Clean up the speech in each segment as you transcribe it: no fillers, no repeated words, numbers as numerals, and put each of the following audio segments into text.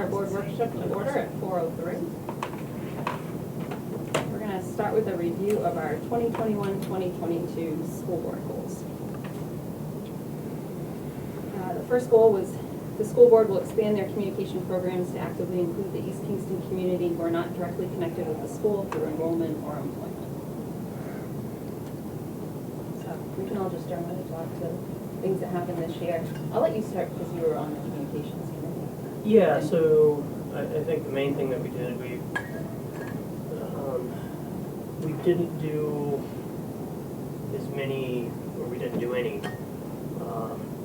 our board workshop to order at 4:03. We're going to start with a review of our 2021-2022 school board goals. The first goal was the school board will expand their communication programs to actively include the East Kingston community who are not directly connected with the school through enrollment or employment. So we can all just jump in and talk to things that happened this year. I'll let you start because you were on the communications committee. Yeah, so I think the main thing that we did, we didn't do as many, or we didn't do any,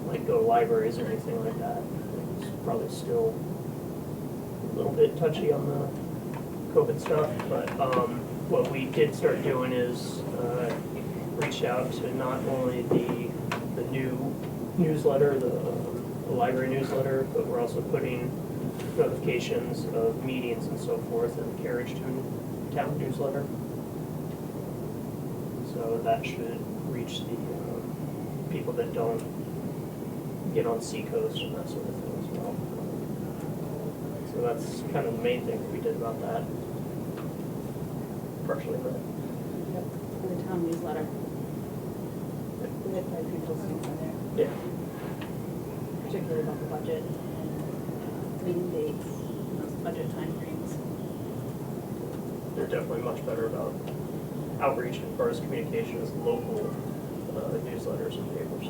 like go to libraries or anything like that. It's probably still a little bit touchy on the COVID stuff, but what we did start doing is reach out to not only the new newsletter, the library newsletter, but we're also putting notifications of meetings and so forth in the Carriage Town newsletter. So that should reach the people that don't get on Seacoast and that sort of thing as well. So that's kind of the main thing that we did about that. Partially, but Yep, for the town newsletter. We had quite a few postings on there, yeah. particularly about the budget and meeting dates and those budget timeframes. They're definitely much better about outreach as far as communication as local newsletters and papers.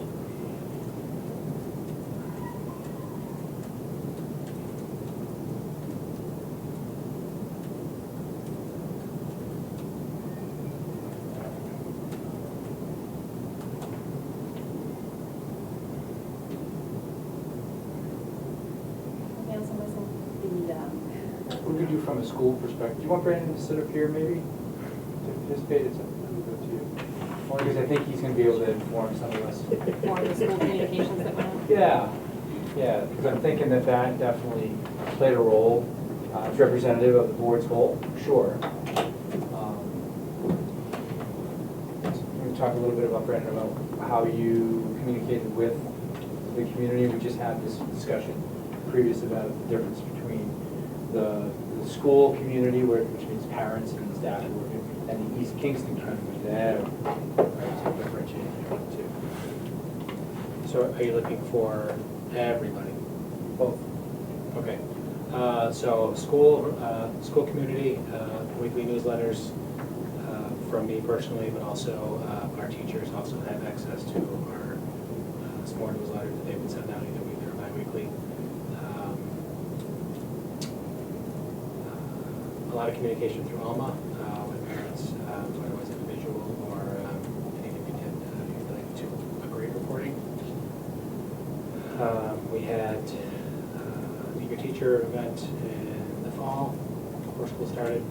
What do we do from a school perspective? Do you want Brandon to sit up here maybe? To participate? It's up to you. Only because I think he's going to be able to inform some of us. More of the school communications that went out? Yeah, because I'm thinking that definitely played a role. It's representative of the board's goal, for sure. We're talk a little bit about, Brandon, about how you communicated with the community. We just had this discussion previous about the difference between the school community, which means parents and staff working, and the East Kingston community. There, right, to differentiate between the two. So are you looking for everybody? Both. Okay. So school community, weekly newsletters from me personally, but also our teachers also have access to our small newsletter that they would send out either weekly or bi-weekly. A lot of communication through Alma with parents, whether it was individual or anything we did related to a grade reporting. We had Meet Your Teacher event in the fall before school started.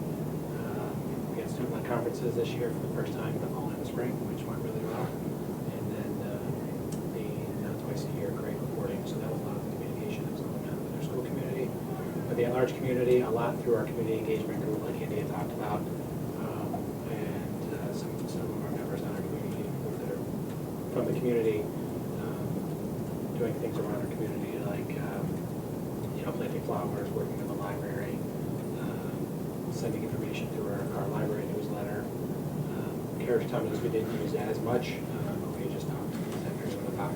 We had student-led conferences this year for the first time in the fall and the spring, which went really well. And then the twice a year grade reporting, so that was a lot of the communication that was going on with our school community. With the at-large community, a lot through our community engagement group, like Andy had talked about, and some of our members on our community that are from the community, doing things around our community, like planting flowers, working with the library, sending information through our library newsletter. Carriage Town News we didn't use as much, but we just talked this afternoon about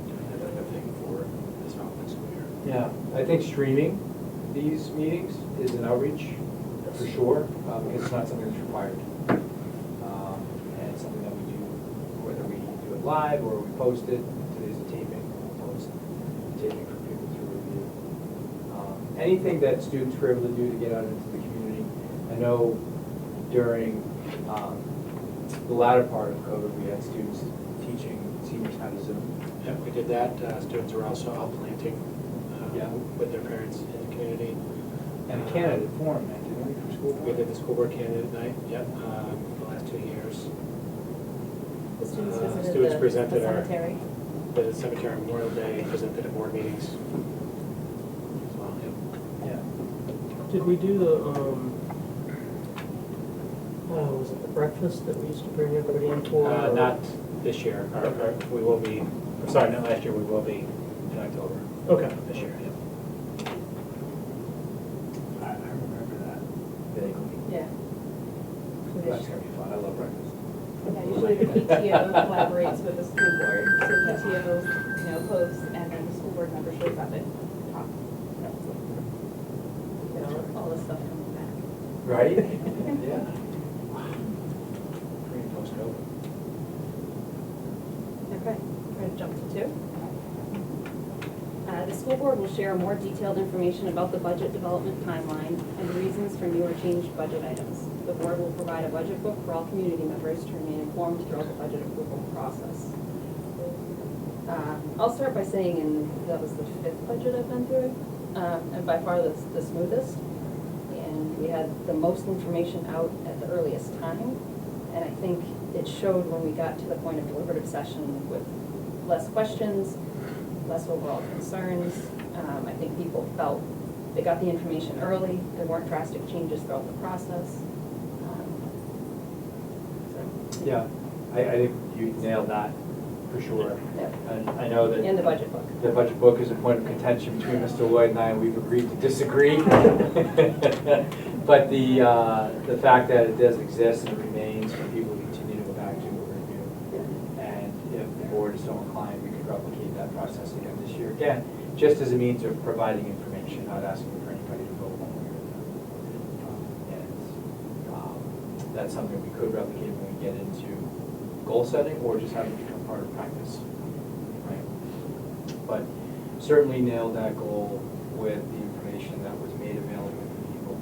doing that type of thing for this following school year. Yeah, I think streaming these meetings is an outreach for sure, because it's not something that's required. And it's something that we do, whether we do it live or we post it. Today's a taping, we'll post the taping for people to review. Anything that students were able to do to get out into the community. I know during the latter part of COVID, we had students teaching seniors how to Zoom. Yeah, we did that. Students were also out planting with their parents in the community. And a candidate forum, didn't we, for school board? We did the school board candidate night, yep, the last 2 years. The students visited Students the presented cemetery. The cemetery on Memorial Day, presented at board meetings as well, yep. Yeah. Did we do the was it the breakfast that we used to bring everybody in for? Not this year. We will be, sorry, not last year, we will be in October. Okay. This year, yeah. love breakfast. Yeah, usually the PTO collaborates with the school board, so the PTO, hosts, and then the school board member shows up and talks. Get all this stuff coming back. Right? Yeah. Pre and post COVID. Okay, we're gonna jump to 2. The school board will share more detailed information about the budget development timeline and the reasons for new or changed budget items. The board will provide a budget book for all community members to remain informed throughout the budget approval process. I'll start by saying, and that was the 5th budget I've been through, and by far the smoothest. And we had the most information out at the earliest time. And I think it showed when we got to the point of deliberative session with less questions, less overall concerns. I think people felt they got the information early. There weren't drastic changes throughout the process. Yeah, I think you nailed that for sure. Yeah. And I know that. And the budget book. The budget book is a point of contention between Mr. Lloyd and I, and we've agreed to disagree. But the fact that it does exist and remains for people to continue to go back to what we're going to do. And if the board is so inclined, we could replicate that process again this year. Again, just as a means of providing information, not asking for anybody to vote one way or the other. And that's something we could replicate when we get into goal setting, or just have it become part of practice. Right? But certainly nailed that goal with the information that was made available to people.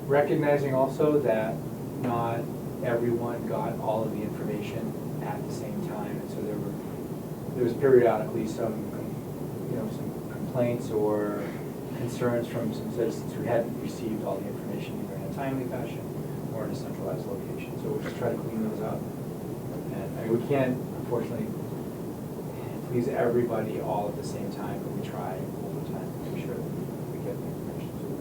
Recognizing also that not everyone got all of the information at the same time, and so there was periodically some complaints or concerns from some citizens who hadn't received all the information either in a timely fashion or in a centralized location. So we'll just try to clean those up. And I mean, we can't, unfortunately, please everybody all at the same time, but we try all the time to make sure that we get the information to them.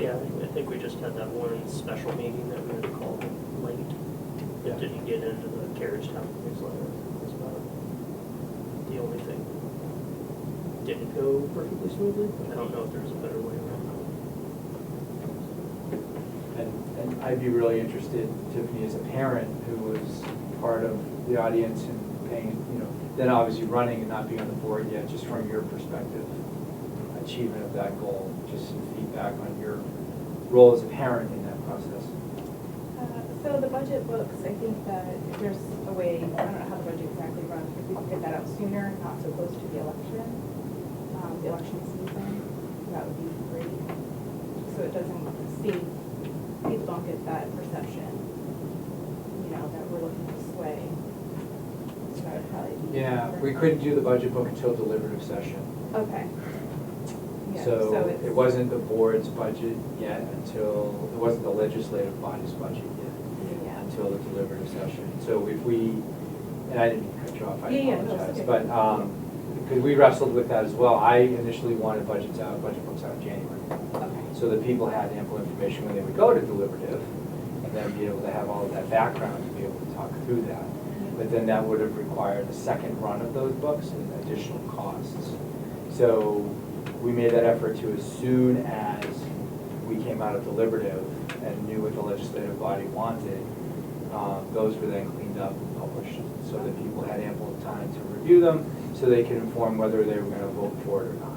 Yeah, I think we just had that one special meeting that we had called late. Yeah. That didn't get into the Carriage Town newsletter. Was about the only thing. Didn't go perfectly smoothly. I don't know if there's a better way around And I'd be really interested, Tiffany, as a parent who was part of the audience and paying, then obviously running and not being on the board yet, just from your perspective, achievement of that goal, just some feedback on your role as a parent in that process. So the budget books, I think that if there's a way, I don't know how the budget exactly runs, but if we could get that out sooner, not so close to the election season, that would be great. So it doesn't people don't get that perception, that we're looking to sway. So that would probably be. Yeah, we couldn't do the budget book until deliberative session. Okay. Yeah, So it's- it wasn't the board's budget yet until, it wasn't the legislative body's budget yet Yeah. until the deliberative session. So if we, and I didn't mean to cut you off, I Yeah, no, apologize, it's but, okay. because we wrestled with that as well. I initially wanted budget books out in January. Okay. So that people had ample information when they would go to deliberative, and then be able to have all of that background to be able to talk through that. But then that would have required a second run of those books and additional costs. So we made that effort to, as soon as we came out of deliberative and knew what the legislative body wanted, those were then cleaned up and published, so that people had ample time to review them, so they could inform whether they were gonna vote for it or not.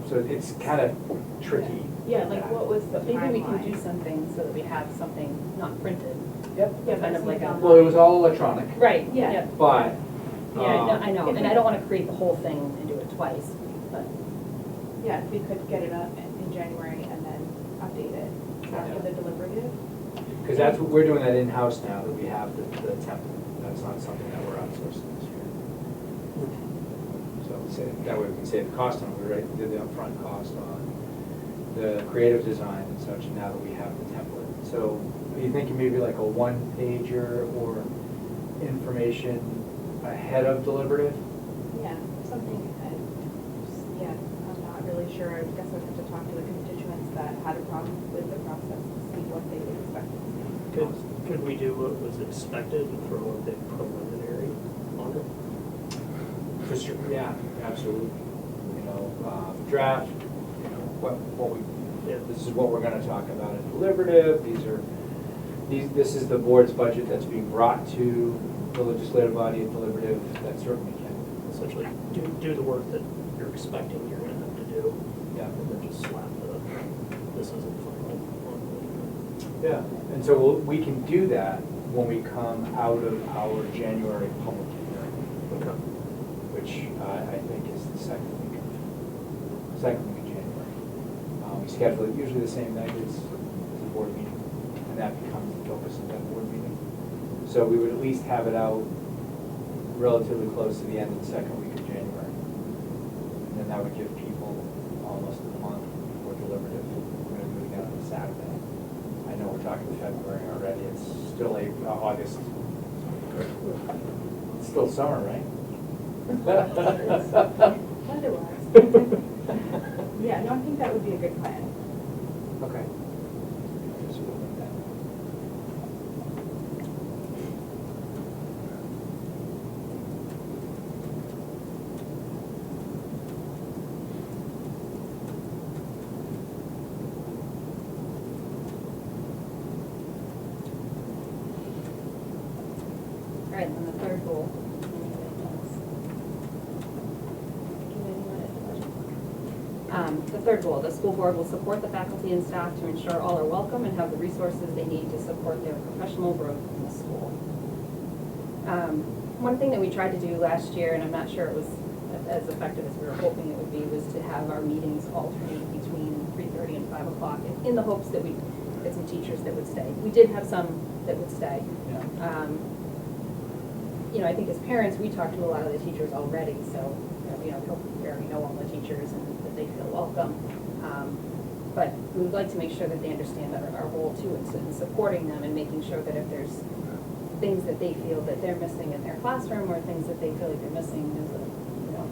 So it's kind of tricky. Yeah, like what was the, maybe we can Timeline. do something so that we have something not printed. Yep. Yeah, kind of like a. Well, it was all electronic, Right, Yeah. yeah. but. Yeah, I know, and I don't want to create the whole thing and do it twice, but. Yeah, if we could get it up in January and then update it after the deliberative. Because that's what, we're doing that in-house now, that we have the template. That's not something that we're outsourcing this year. So that way we can save the cost on it. We already did the upfront cost on the creative design and such, and now that we have the template. So are you thinking maybe like a one-pager or information ahead of deliberative? Yeah, something, yeah, I'm not really sure. I guess I'd have to talk to the constituents that had a problem with the process to see what they would expect. Could we do what was expected and throw a big preliminary on it? For sure, yeah, absolutely. Draft, what we, Yeah. this is what we're gonna talk about in deliberative, these are This is the board's budget that's being brought to the legislative body and deliberative, that certainly can. Essentially, do the work that you're expecting you're gonna have to do. Yeah. And then just slap this isn't final on Yeah, and so we can do that when we come out of our January public hearing, the. Okay. which I think is the second week of January. We schedule it usually the same night as the board meeting, and that becomes the focus of that board meeting. So we would at least have it out relatively close to the end of the second week of January. And then that would give people almost a month before deliberative. We're gonna do it again on a Saturday. I know we're talking February already, it's still August. It's still summer, right? Otherwise. Yeah, no, I think that would be a good plan. Okay. So we'll do that. All right, and the third goal. The third goal, the school board will support the faculty and staff to ensure all are welcome and have the resources they need to support their professional growth in the school. One thing that we tried to do last year, and I'm not sure it was as effective as we were hoping it would be, was to have our meetings alternate between 3:30 and 5 o'clock in the hopes that we'd get some teachers that would stay. We did have some that would stay. Yeah. You know, I think as parents, we talk to a lot of the teachers already, so, we already know all the teachers and that they feel welcome. But we would like to make sure that they understand our role too in supporting them and making sure that if there's things that they feel that they're missing in their classroom or things that they feel like they're missing as a,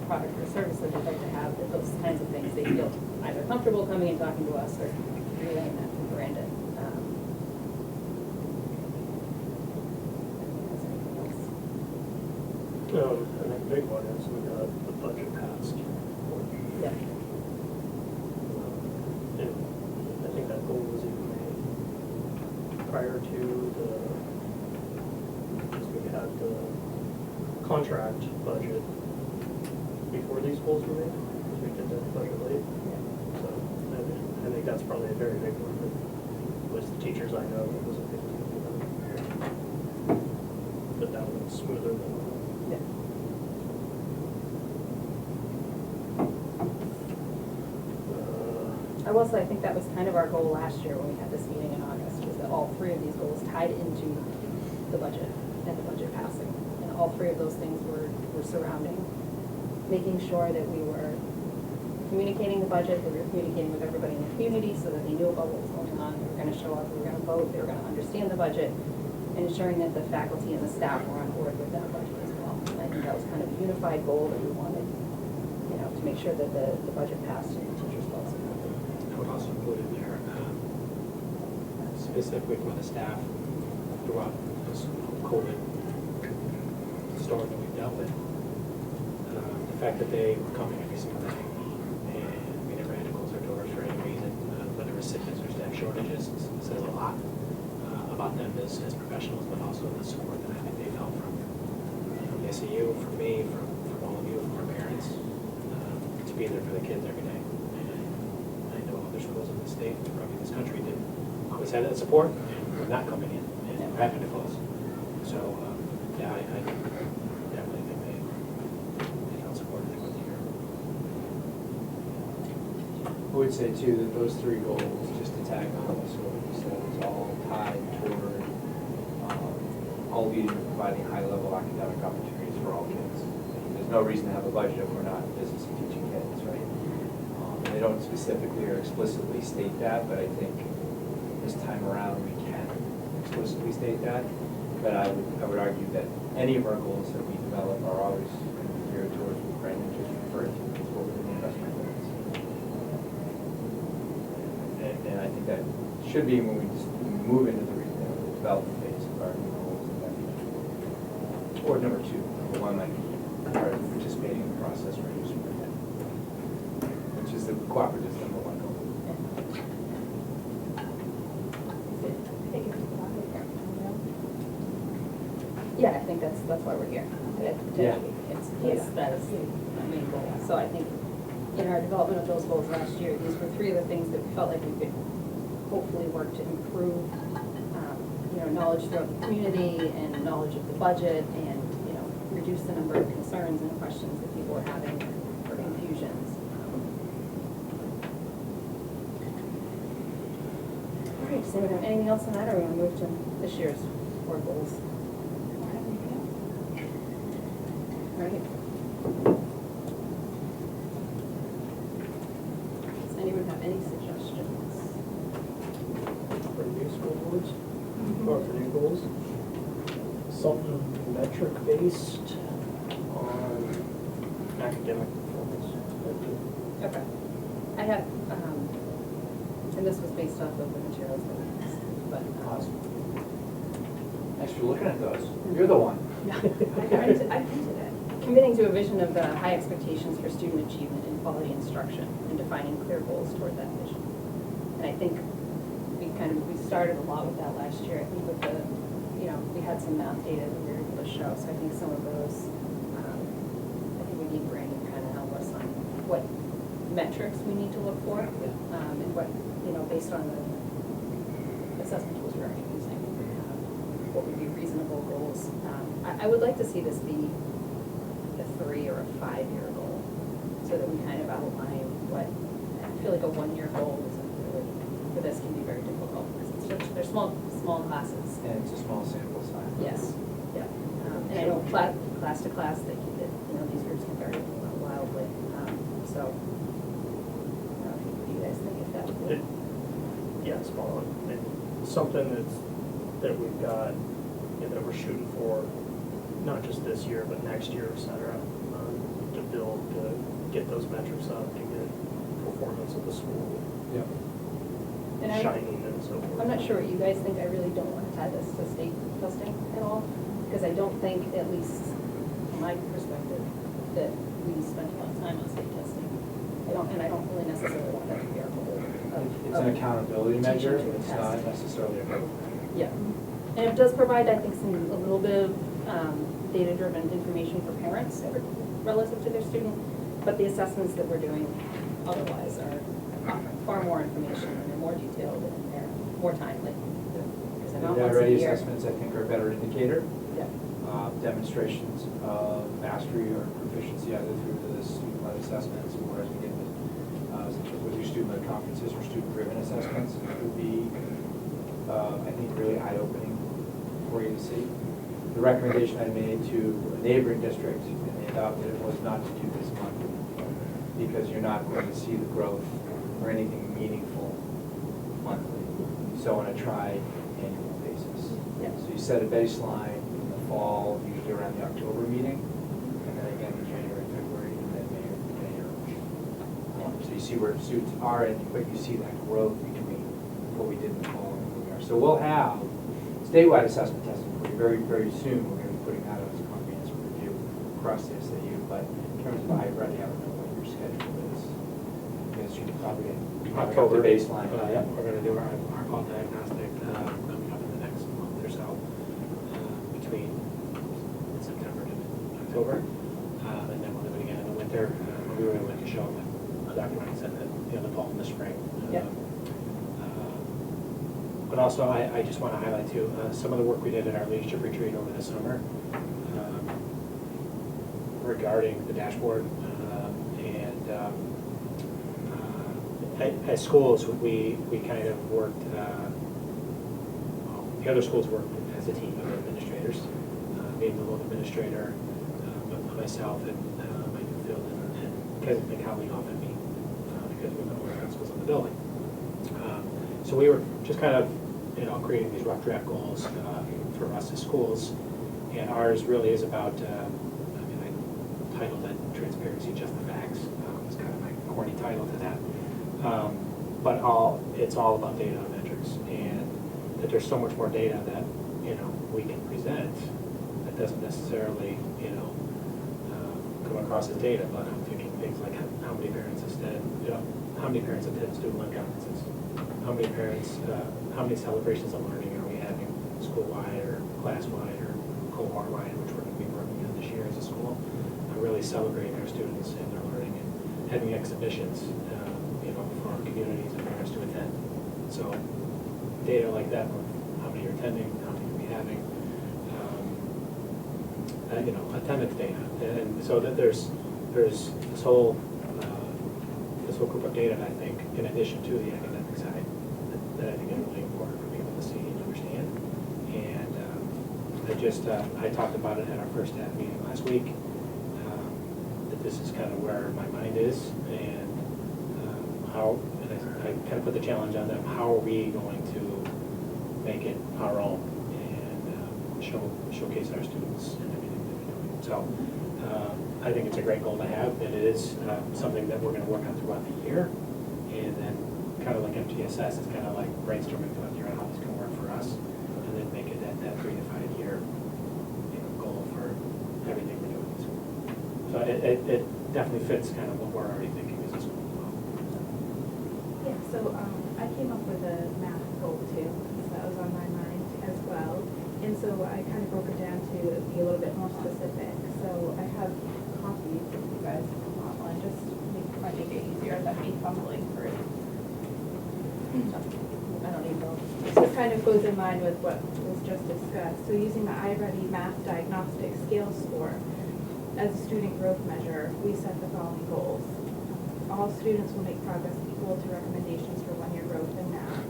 product or service that they'd like to have, that those kinds of things they feel either comfortable coming and talking to us or relaying that to Brandon. And the big one is we got the budget passed. Yeah. And I think that goal was even made prior to because we had the contract budget before these goals were made, because we did the budget late. So I think that's probably a very big one. With the teachers I know, it was a big one for them. But that was smoother than. Yeah. I will say, I think that was kind of our goal last year when we had this meeting in August, was that all three of these goals tied into the budget and the budget passing. And all three of those things were surrounding making sure that we were communicating the budget, that we were communicating with everybody in the community so that they knew about what was going on. We were going to show up, we were going to vote, they were going to understand the budget, and ensuring that the faculty and the staff were on board with that budget as well. And I think that was kind of a unified goal that we wanted, to make sure that the budget passed and the teachers felt supported. I would also include in there, specifically for the staff throughout this COVID storm that we've dealt with. The fact that they were coming every single day and we never had to close our doors for any reason, whether it was sickness or staff shortages, says a lot about them as professionals, but also the support that I think they felt from the SEU, from me, from all of you, from our parents, to be there for the kids every day. And I know other schools in the state, probably in this country, didn't always have that support, and we're not coming in, and we're having to close. So, yeah, I definitely think they felt supported throughout the year. I would say too that those three goals, just to tag on this, what you said, is all tied toward all leading to providing high-level academic opportunities for all kids. There's no reason to have a budget if we're not in business of teaching kids, right? And they don't specifically or explicitly state that, but I think this time around we can explicitly state that. But I would argue that any of our goals that we develop are always going to be geared towards what Brandon just referred to as what were the investment goals. And I think that should be when we move into the development phase of our new goals. Or number two, number one might be participating in the process for use of it, which is the cooperative number one goal. I think it's a lot. Yeah, I think that's why we're here. Potentially, it's, that is the main goal. So I think in our development of those goals last year, these were three of the things that we felt like we could hopefully work to improve, knowledge throughout the community and knowledge of the budget and, reduce the number of concerns and questions that people were having or confusions. All right, does anyone have anything else on that, or we want to move to this year's board goals? All right. Does anyone have any suggestions? For new school boards, or for new goals? Something metric based on academic performance. Okay. I have, and this was based off of the materials that we used, but. Awesome. Thanks for looking at those. You're the one. I printed it. Committing to a vision of high expectations for student achievement and quality instruction and defining clear goals toward that vision. And I think we started a lot with that last year. I think with the, we had some math data that we were able to show. So I think some of those, I think we need Brandon to kind of help us on what metrics we need to look for, and what, based on the assessment tools we're already using, what would be reasonable goals. I would like to see this be a 3 or a 5-year goal, so that we kind of outline what, I feel like a 1-year goal isn't really, for this can be very difficult, because they're small classes. And it's a small sample size. Yes, yeah. And I know class to class, these groups can vary wildly, so, what do you guys think if that would be? Yeah, small, and something that we've got, that we're shooting for, not just this year, but next year, et cetera, to build, to get those metrics up, to get performance of the school Yep. And shining and so forth. I'm not sure what you guys think. I really don't want to tie this to state testing at all, because I don't think, at least from my perspective, that we spent a lot of time on state testing. I don't really necessarily want that to be our goal. It's an accountability measure, teaching to it's test. not necessarily a goal. Yeah, and it does provide, I think, a little bit of data-driven information for parents relative to their student, but the assessments that we're doing otherwise are offering far more information and they're more detailed and they're more timely. Because they're not The once a ready year. assessments, I think, are a better indicator. Yeah. Demonstrations of mastery or proficiency either through the student-led assessments or as we get with your student-led conferences or student-driven assessments would be, I think, really eye-opening for you to see. The recommendation I made to a neighboring district, and they adopted it, was not to do this monthly, because you're not going to see the growth or anything meaningful monthly. So on a tri-annual basis. Yeah. So you set a baseline in the fall, usually around the October meeting, and then again in January, February, and then May or May. So you see where students are, but you see that growth between what we did in the fall and where we are. So we'll have statewide assessment testing for you very, very soon. We're going to be putting that out as a comprehensive review across the SAU. But in terms of I-ready, I don't know what your schedule is. Because you probably October. the baseline. Yeah, we're gonna do our call diagnostic, coming up in the next month or so, between September to October. And then we'll do it again in the winter. We really like to show them, Dr. Ryan said that, the fall and the spring. Yeah. But also, I just want to highlight too, some of the work we did at our leadership retreat over the summer regarding the dashboard. At schools, we kind of worked, the other schools worked as a team of administrators, being the loan administrator, myself and my new field, and my colleague off at me, because we know where else was in the building. So we were just kind of, creating these rough draft goals for us as schools, and ours really is about, I titled it Transparency, Just the Facts. It's kind of my corny title to that. But it's all about data and metrics, and that there's so much more data that, we can present that doesn't necessarily, come across as data, but I'm thinking things like how many parents attend, how many parents attend student-led conferences, how many parents, how many celebrations of learning are we having school-wide or class-wide or cohort-wide? school, are really celebrating our students and their learning and having exhibitions, for our communities and parents to attend. So data like that, of how many are attending, how many are we having, attendance data. And so that there's this whole group of data, I think, in addition to the academic side, that I think is really important for people to see and understand. And I talked about it at our first staff meeting last week, that this is kind of where my mind is, and I kind of put the challenge on them, how are we going to make it our own and showcase our students and everything that we're doing. So I think it's a great goal to have, and it is something that we're going to work on throughout the year. And then kind of like MTSS, it's kind of like brainstorming throughout the year on how this can work for us, and then make it that 3 to 5 year goal for everything we're doing in school. So it definitely fits kind of what we're already thinking as a school as well. Yeah, so I came up with a math goal too, so that was on my mind as well. And so I kind of broke it down to be a little bit more specific. So I have copies if you guys want one, just might make it easier than me fumbling through. I don't need those. This kind of goes in line with what was just discussed. So using the iReady Math Diagnostic Scale Score as a student growth measure, we set the following goals. All students will make progress equal to recommendations for 1-year growth in math.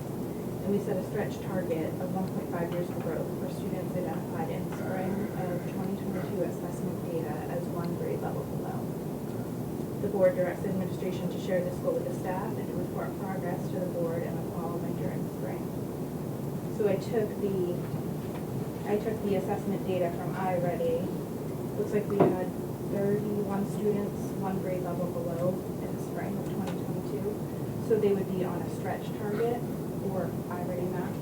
And we set a stretch target of 1.5 years of growth for students identified in spring of 2022 assessment data as 1 grade level below. The board directs administration to share this goal with the staff and to report progress to the board in the fall, winter, and spring. So I took the assessment data from iReady. Looks like we had 31 students 1 grade level below in the spring of 2022. So they would be on a stretch target for iReady Math.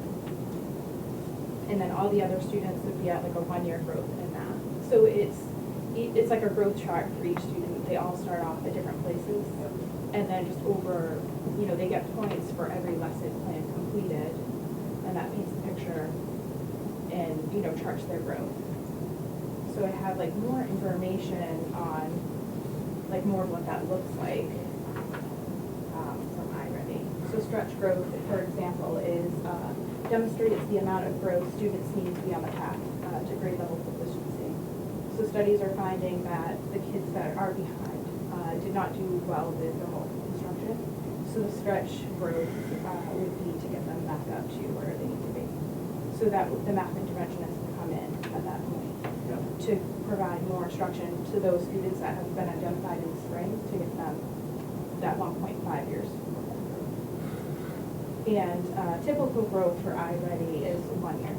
And then all the other students would be at like a 1-year growth in math. So it's like a growth chart for each student. They all start off at different places. And then just over, they get points for every lesson plan completed. And that paints a picture and, charts their growth. So I have like more information on like more of what that looks like from iReady. So stretch growth, for example, is demonstrates the amount of growth students need to be on the path to grade level proficiency. So studies are finding that the kids that are behind did not do well with the whole instruction. So the stretch growth would be to get them back up to where they need to be. So that the math interventionist can come in at that point to provide more instruction to those students that have been identified in the spring to get them that 1.5 years. And typical growth for iReady is 1 year.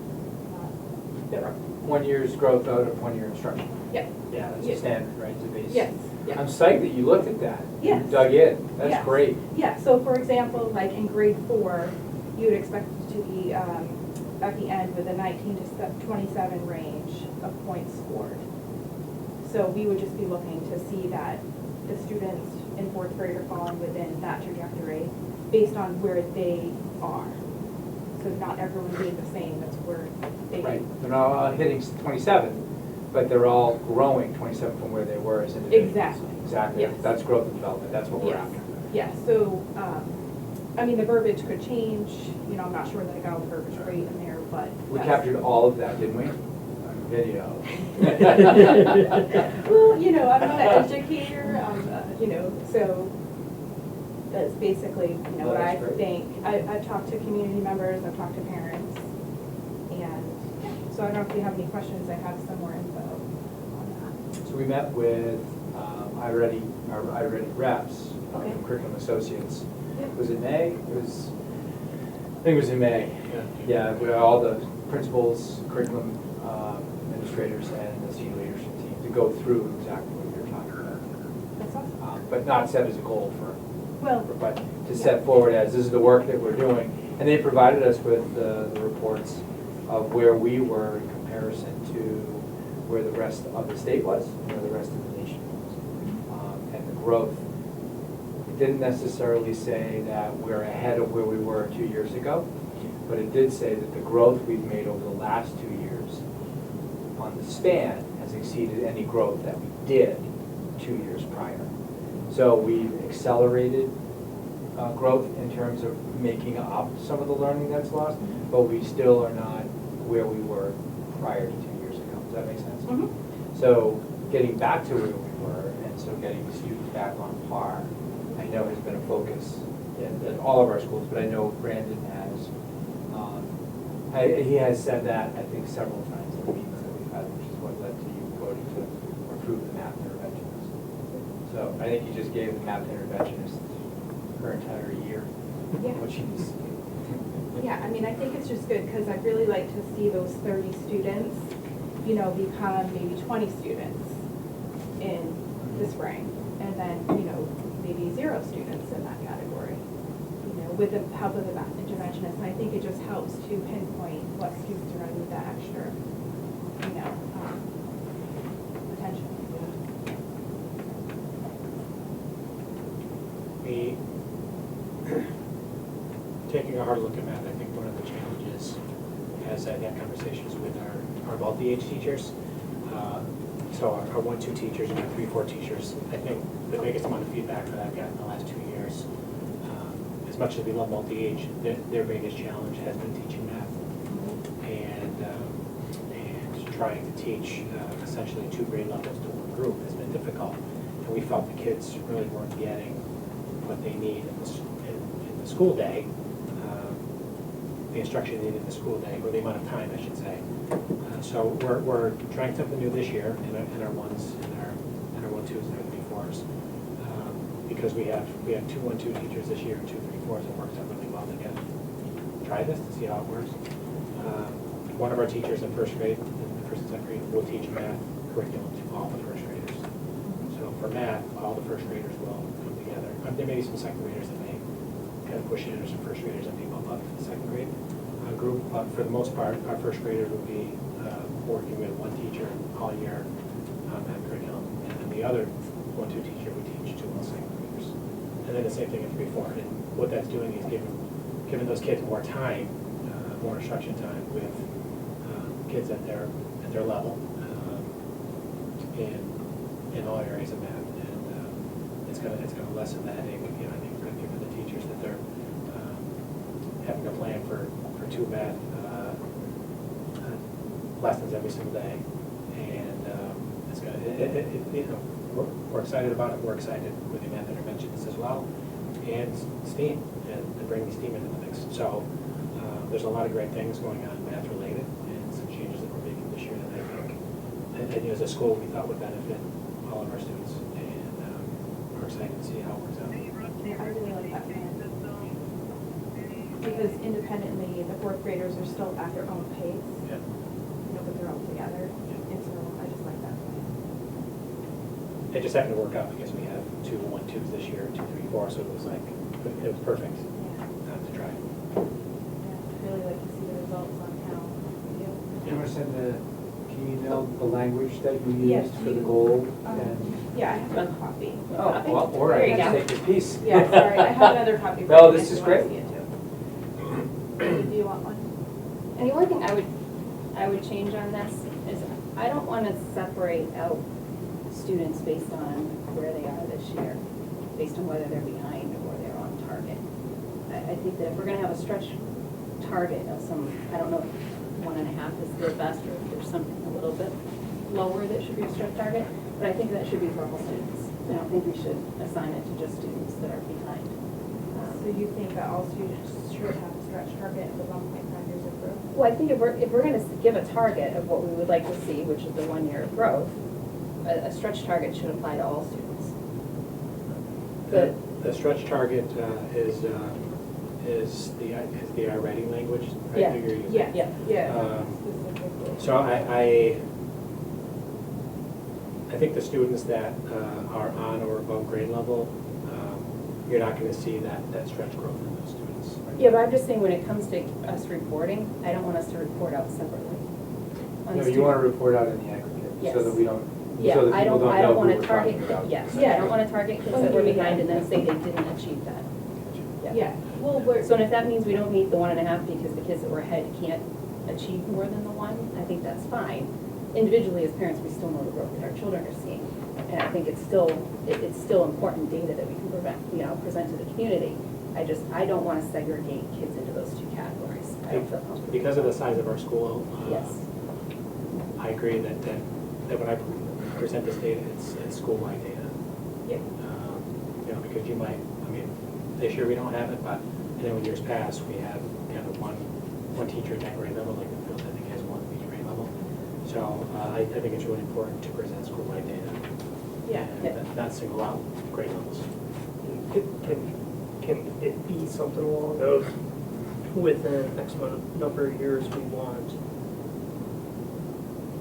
1 year's growth out of 1 year instruction. Yeah. Yeah, that's Yeah. a standard, right, it's a base. Yes. Yeah. I'm psyched that you looked at that. Yes. You dug in, that's Yes. great. Yeah, so for example, like in grade 4, you would expect it to be at the end with a 19 to 27 range of points scored. So we would just be looking to see that the students in 4th grade are falling within that trajectory based on where they are. So not everyone being the same, that's where they. Right, they're not all hitting 27, but they're all growing 27 from where they were as individuals. Exactly. Exactly, Yes. that's growth and development, that's what we're Yes. after. Yeah, so, the verbiage could change, I'm not sure that I got all the verbiage right in there, but. We that's- captured all of that, didn't we? On video. Well, I'm not an educator, so that's basically, No, what I that's great. think. I've talked to community members, I've talked to parents, and so I don't know if you have any questions, I have some more info on that. So we met with our iReady reps Okay. from Curriculum Associates. Yep. Was it May? I think it was in May. Yeah, with all the principals, curriculum administrators, and the senior leadership team to go through exactly what you're talking about. That's awesome. But not set as a goal but to yeah. set forward as this is the work that we're doing. And they provided us with the reports of where we were in comparison to where the rest of the state was, and where the rest of the nation was. And the growth, it didn't necessarily say that we're ahead of where we were 2 years ago, but it did say that the growth we've made over the last 2 years on the span has exceeded any growth that we did 2 years prior. So we've accelerated growth in terms of making up some of the learning that's lost, but we still are not where we were prior to 2 years ago. Does that make sense? Mhm. So getting back to where we were, and so getting the students back on par, I know has been a focus at all of our schools, but I know Brandon has. He has said that, I think, several times in the meetings that we've had, which is what led to you voting to approve the math interventionist. So I think you just gave the math interventionist her entire year, Yeah. what she needs to do. Yeah, I mean, I think it's just good, because I'd really like to see those 30 students, you know, become maybe 20 students in the spring, and then, you know, maybe 0 students in that category, you know, with the help of the math interventionist. And I think it just helps to pinpoint what students are going to need that extra, you know, attention. We, taking a hard look at math, I think one of the challenges, as I've had conversations with our multi-age teachers, so our 1-2 teachers and our 3-4 teachers, I think the biggest amount of feedback that I've gotten in the last 2 years, as much as we love multi-age, their biggest challenge has been teaching math and trying to teach essentially 2 grade levels to one group has been difficult. And we felt the kids really weren't getting what they need in the school day, the instruction needed in the school day, or the amount of time, I should say. So we're trying something new this year in our 1s and our 1-2s and our 3-4s. Because we have 2 1-2 teachers this year and 2 3-4s, it works out really well to try this to see how it works. One of our teachers in first grade, in the first and second grade, will teach math curriculum to all the first graders. So for math, all the first graders will come together. There may be some second graders that may kind of push in, or some first graders that may bump up to the second grade group. But for the most part, our first graders will be working with one teacher all year on math curriculum, and then the other 1-2 teacher would teach to all second graders. And then the same thing in 3-4. And what that's doing is giving those kids more time, more instruction time with kids at their level in all areas of math, and it's gonna lessen the headache. You know, I think it's gonna give the teachers that they're having a plan for 2 math lessons every single day, and it's gonna. You know, we're excited about it. We're excited with the math interventionists as well, and STEAM, and bringing STEAM into the mix. So there's a lot of great things going on math related, and some changes that we're making this year that I think, as a school, we thought would benefit all of our students, and we're excited to see how it works out. Yeah, I really like that plan. Because independently, the 4th graders are still at their own pace, Yeah. you know, but they're all together. And so I just like that plan. It just happened to work out because we have 2 1-2s this year, 2 3-4, so it was perfect Yeah. to try. Yeah, I'd really like to see the results on how we do. Do you want to send can you email the language that you Yes, used for the you- goal? Um, And Yeah, I have a copy. Oh, Copy? well, all There right, you let's go. take your piece. Yeah, sorry, I have another copy. for No, you this if is you wanna great. see it too. Do you want one? And the only thing I would change on this is I don't want to separate out students based on where they are this year, based on whether they're behind or they're on target. I think that if we're going to have a stretch target of some, I don't know, 1.5 is the best, or if there's something a little bit lower that should be a stretch target, but I think that should be for all students. I don't think we should assign it to just students that are behind. So you think that all students should have a stretch target of 1.5 years of growth? Well, I think if we're going to give a target of what we would like to see, which is the 1 year of growth, a stretch target should apply to all students. The stretch target is the I-ready language, right? Yeah. Figure you- Yeah. Um, Specifically. So I think the students that are on or above grade level, you're not going to see that stretch growth in those students. Right? Yeah, but I'm just saying, when it comes to us reporting, I don't want us to report out separately. on No, you student- want to report out in the aggregate, so Yes. that we don't, Yeah, so that I people don't don't know who want we're to target, talking about. yes, Yeah. I don't want to target kids that were behind and then say they didn't achieve that. Yeah, well, we're. So and if that means we don't meet the 1.5 because the kids that were ahead can't achieve more than the 1, I think that's fine. individually as parents, we still know the growth that our children are seeing. And I think it's still important data that we can present to the community. I don't want to segregate kids into those two categories. I don't feel comfortable. Because of the size of our school, Yes. I agree that when I present this data, it's school-wide data. Yep. You know, because you might, I mean, this year we don't have it, but I know in years past, we have kind of one teacher at that grade level, like the field, I think has one at each grade level. So I think it's really important to present school-wide data. Yeah. And not single out grade levels. Can it be something along those, within X number of years, we want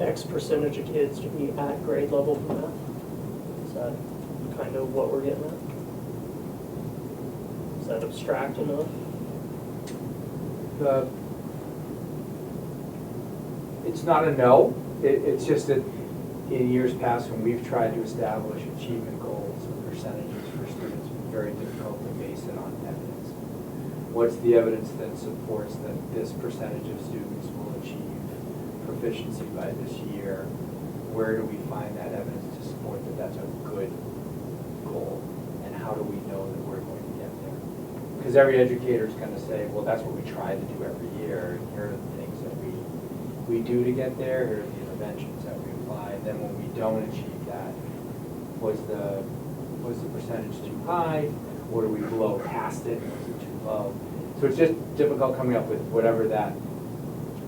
X percentage of kids to be at grade level for math? Is that kind of what we're getting at? Is that abstract enough? It's not a no, it's just that in years past, when we've tried to establish achievement goals or percentages for students, it's very difficult to base it on evidence. What's the evidence that supports that this percentage of students will achieve proficiency by this year? Where do we find that evidence to support that that's a good goal? And how do we know that we're going to get there? Because every educator is going to say, well, that's what we try to do every year, and here are the things that we do to get there, here are the interventions that we apply. And then when we don't achieve that, was the percentage too high, or do we blow past it, was it too low? So it's just difficult coming up with whatever that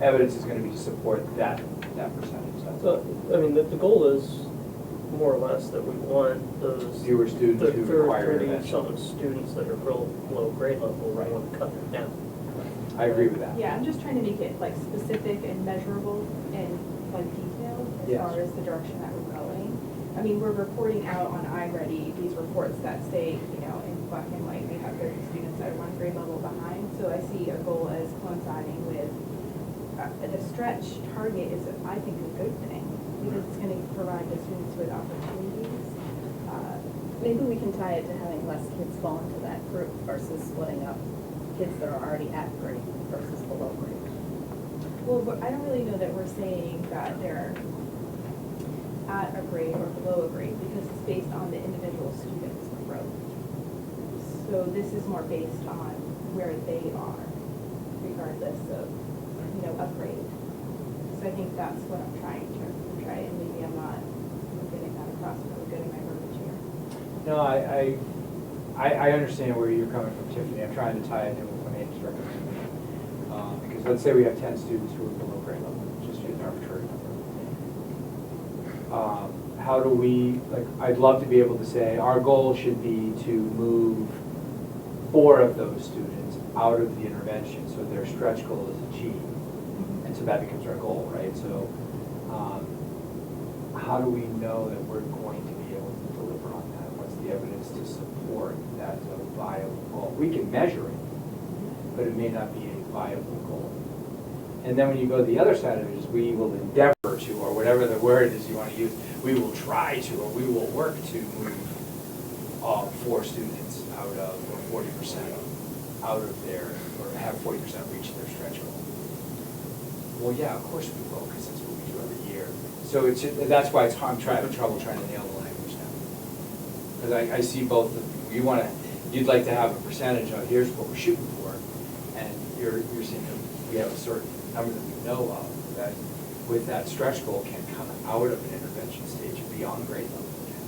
evidence is going to be to support that percentage. That's So, I mean, the goal is more or less that we want those. fewer students The who require 30 intervention. something students that are below grade level, we want to cut them down. I agree with that. Yeah, I'm just trying to make it like specific and measurable and like detailed as Yes. far as the direction that we're going. I mean, we're reporting out on iReady these reports that say, you know, in black and white, we have 30 students that are one grade level behind. So I see a goal as coinciding with the stretch target is, I think, a good thing because it's going to provide the students with opportunities. Maybe we can tie it to having less kids fall into that group versus splitting up kids that are already at grade versus below grade. Well, I don't really know that we're saying that they're at a grade or below a grade because it's based on the individual student's growth. So this is more based on where they are, regardless of, you know, a grade. So I think that's what I'm trying to portray, and maybe I'm not getting that across really good in my verbiage here. No, I understand where you're coming from, Tiffany. I'm trying to tie it in with what Andy's recommending. Because let's say we have 10 students who are below grade level, just use an arbitrary number. How do we, like, I'd love to be able to say, our goal should be to move 4 of those students out of the intervention so their stretch goal is achieved. And so that becomes our goal, right? So how do we know that we're going to be able to deliver on that? What's the evidence to support that as a viable goal? We can measure it, but it may not be a viable goal. And then when you go to the other side of it is we will endeavor to, or whatever the word is you want to use, we will try to, or we will work to move 4 students out of, or 40% out of their, or have 40% reach their stretch goal. Well, yeah, of course we will, because that's what we do every year. So that's why I'm having trouble trying to nail the language now. Because I see both of them. You'd like to have a percentage of, here's what we're shooting for, and you're saying that we have a certain number that we know of that with that stretch goal can come out of an intervention stage beyond grade level again.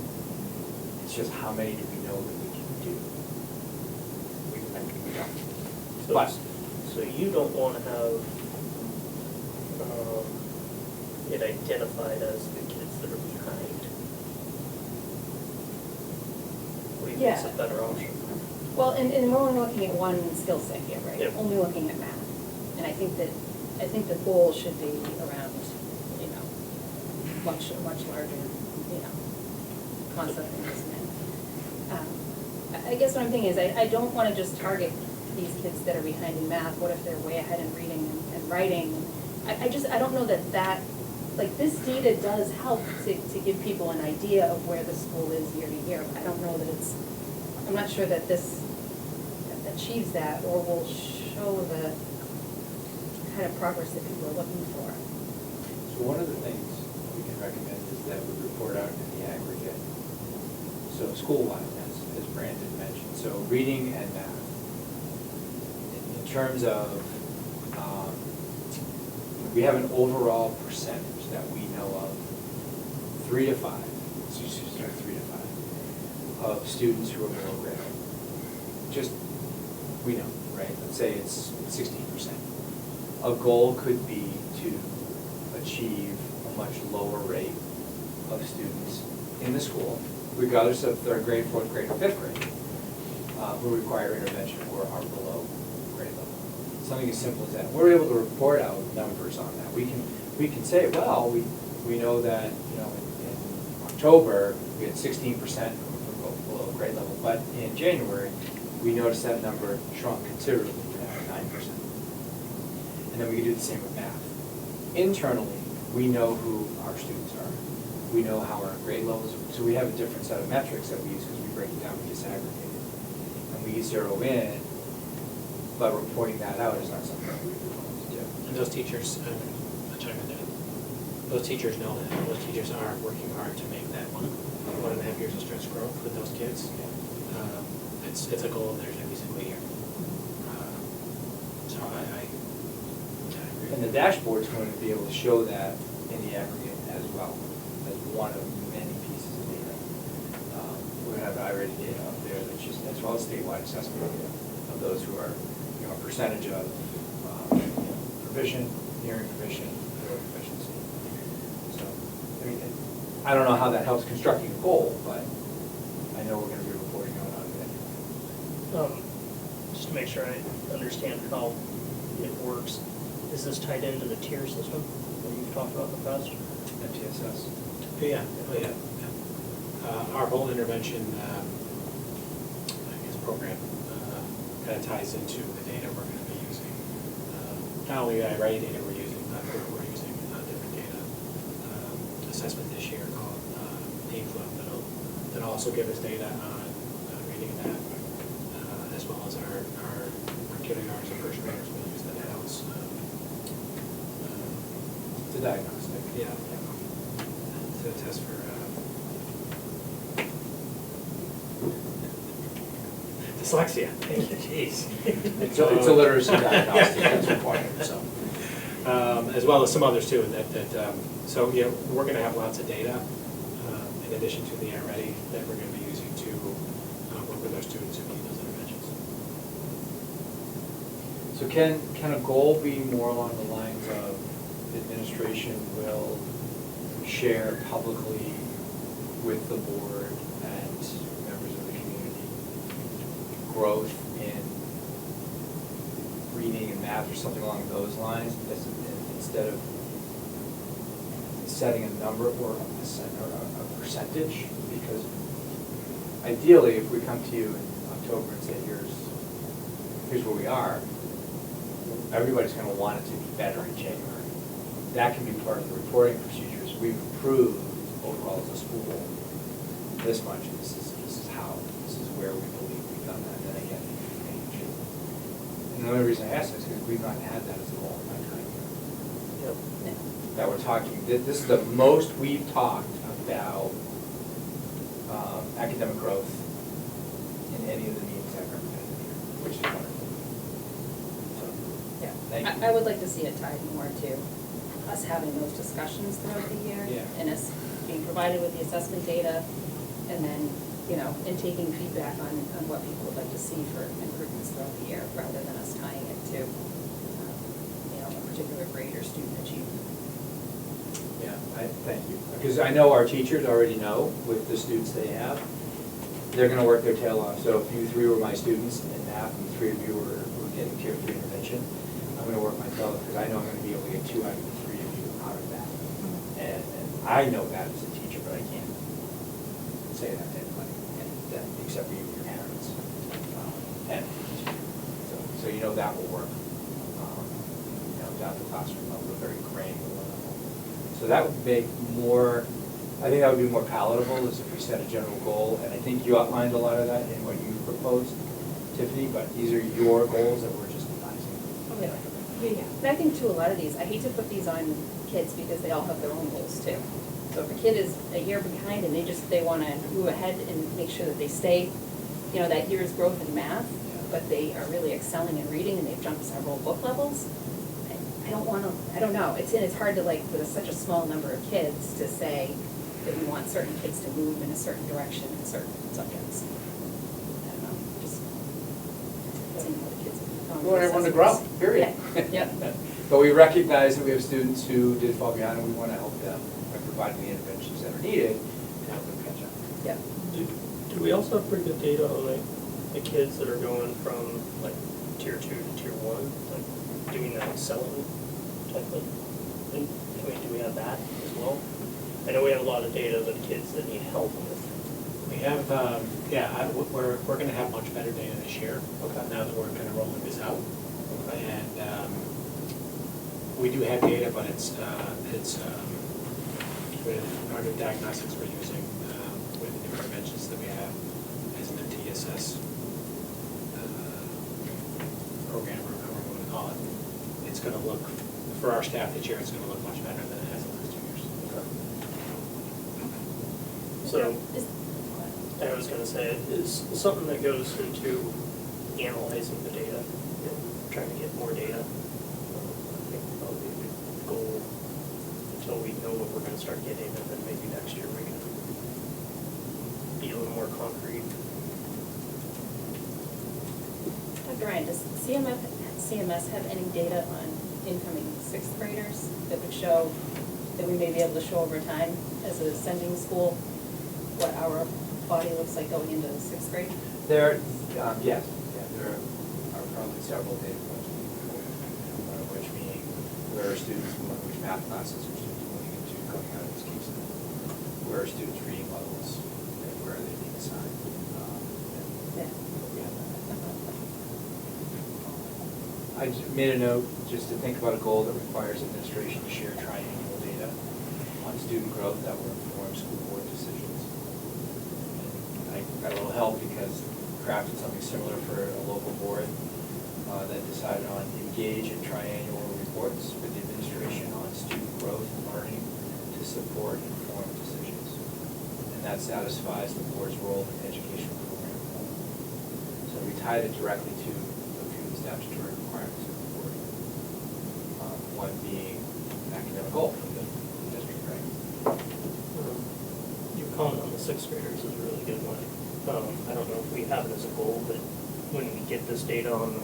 It's just how many do we know that we can do? We don't. So you don't want to have it identified as the kids that are behind. What do you think is a Yeah. better option? Well, and we're only looking at one skill set here, right? Yep. Only looking at math. And I think the goal should be around, you know, much larger, you know, concept than just math. I guess what I'm thinking is I don't want to just target these kids that are behind in math. What if they're way ahead in reading and writing? I don't know that like this data does help to give people an idea of where the school is year to year. I don't know that I'm not sure that this achieves that or will show the kind of progress that people are looking for. So one of the things recommend is that we report out in the aggregate. So school-wide, as Brandon mentioned, so reading and math. In terms of, we have an overall percentage that we know of, 3 to 5, of students who are below grade level. Just, we know, right? Let's say it's 16%. A goal could be to achieve a much lower rate of students in the school, regardless of third grade, fourth grade, or fifth grade, who require intervention or are below grade level. Something as simple as that. We're able to report out numbers on that. We can say, well, we know that, in October, we had 16% below grade level, but in January, we noticed that number shrunk considerably to 9%. And then we can do the same with math. Internally, we know who our students are. We know how our grade levels, so we have a different set of metrics that we use because we break it down, we disaggregate it. And we zero in, but reporting that out is not something that we would want to do. And those teachers, I'll chime in there. Those teachers know that. Those teachers are working hard to make that 1.5 years of stress growth with those kids. It's a goal of theirs every single year. So I agree. And the dashboard's going to be able to show that in the aggregate as well, as one of many pieces of data. We're going to have iReady data up there, that's just, as well as statewide assessment data of those who are, a percentage of proficient, nearing proficient, or proficiency. So, I mean, I don't know how that helps constructing a goal, but I know we're going to be reporting out on it. Just to make sure I understand how it works, is this tied into the tier system that you've talked about in the past? MTSS. Yeah, our whole intervention, program kind of ties into the data we're going to be using. Not only the iReady data we're using, but we're using different data assessment this year called Flow that'll also give us data on reading and math, as well as our kindergartners and first graders will use that house. It's a diagnostic. Yeah. To test for dyslexia. Jeez. It's a literacy diagnostic that's required, so. As well as some others too, so we're going to have lots of data in addition to the iReady that we're going to be using to work with our students who need those interventions. So can a goal be more along the lines of administration will share publicly with the board and members of the community growth in reading and math or something along those lines, instead of setting a number or a percentage? Because ideally, if we come to you in October and say, here's where we are, everybody's going to want it to be better in January. That can be part of the reporting procedures. We've improved overall as a school this much. This is where we believe we've done that. Then again, change. And the only reason I ask this is because we've not had that as a goal in my time here. Yep. That we're talking, this is the most we've talked about academic growth in any of the meetings I've ever been here, which is wonderful. So, Yeah, thank you. I would like to see it tied more to us having those discussions throughout the year. Yeah. And us being provided with the assessment data, and then, and taking feedback on what people would like to see for improvements throughout the year, rather than us tying it to, a particular grade or student achievement. Yeah, thank you. Because I know our teachers already know with the students they have, they're going to work their tail off. So if you 3 were my students in math and 3 of you were getting tier 3 intervention, I'm going to work my tail off because I know I'm going to be able to get 2 out of the 3 of you out of that. And I know that as a teacher, but I can't say that to anybody, except for you and your parents. And so that will work. Down to classroom level, a very granular level. So that would make I think that would be more palatable as if we set a general goal, and I think you outlined a lot of that in what you proposed, Tiffany, but these are your goals that we're just advising. Yeah. But I think too, a lot of these, I hate to put these on kids because they all have their own goals too. So if a kid is a year behind and they want to move ahead and make sure that they stay, that year's growth in math, but they are really excelling in reading and they've jumped several book levels, I don't know, it's hard to with such a small number of kids to say that we want certain kids to move in a certain direction in certain subjects. I don't know, just seeing how the kids are going. We want everyone to grow, period. Yeah. But we recognize that we have students who did fall behind, and we want to help them by providing the interventions that are needed to help them catch up. Yeah. Do we also have pretty good data on the kids that are going from tier 2 to tier 1, doing that excelling type of thing? Do we have that as well? I know we have a lot of data of the kids that need help with. We have, we're going to have much better data this year. Okay. Now that we're kind of rolling this out. And we do have data, but it's with our new diagnostics we're using, with the new interventions that we have as an MTSS program, or however we want to call it. It's going to look, for our staff this year, it's going to look much better than it has in the last 2 years. So, I was going to say, is something that goes into analyzing the data, trying to get more data. I think probably a good goal until we know what we're going to start getting, and then maybe next year we can be a little more concrete. Dr. Ryan, does CMS have any data on incoming sixth graders that would show, that we may be able to show over time as a sending school, what our body looks like going into sixth grade? Yes, there are probably several data points, one of which being where are students, which math classes are students moving into coming out of this Kingston, where are students' reading levels, and where are they being assigned. Yeah. We have that. I made a note just to think about a goal that requires administration to share triannual data on student growth that will inform school board decisions. And I got a little help because crafted something similar for a local board that decided on engage in triannual reports with the administration on student growth and learning to support informed decisions. And that satisfies the board's role in educational program development. So we tied it directly to a few of the statutory requirements of the board. One being an academic goal for the district, right? Your comment on the sixth graders is a really good one. I don't know if we have it as a goal, but when we get this data on the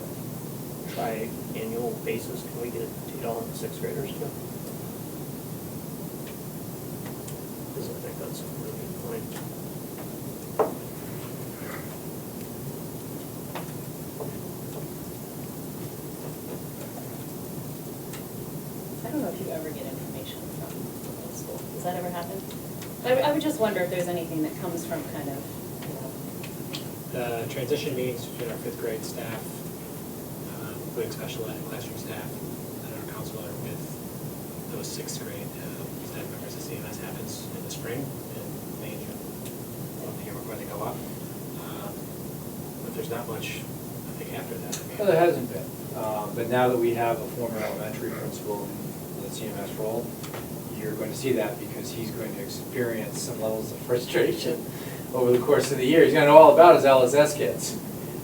tri-annual basis, can we get data on the sixth graders too? Because I think that's a really good point. I don't know if you ever get information from the middle school. Does that ever happen? I would just wonder if there's anything that comes from kind of, Transition meetings between our fifth grade staff, including special ed and classroom staff, and our counselor with those sixth grade staff members at CMS happens in the spring, in May and June, of the year before they go up. But there's not much, I think, after that. Well, there hasn't been. But now that we have a former elementary principal in the CMS role, you're going to see that because he's going to experience some levels of frustration over the course of the year. He's going to know all about his LSS kids.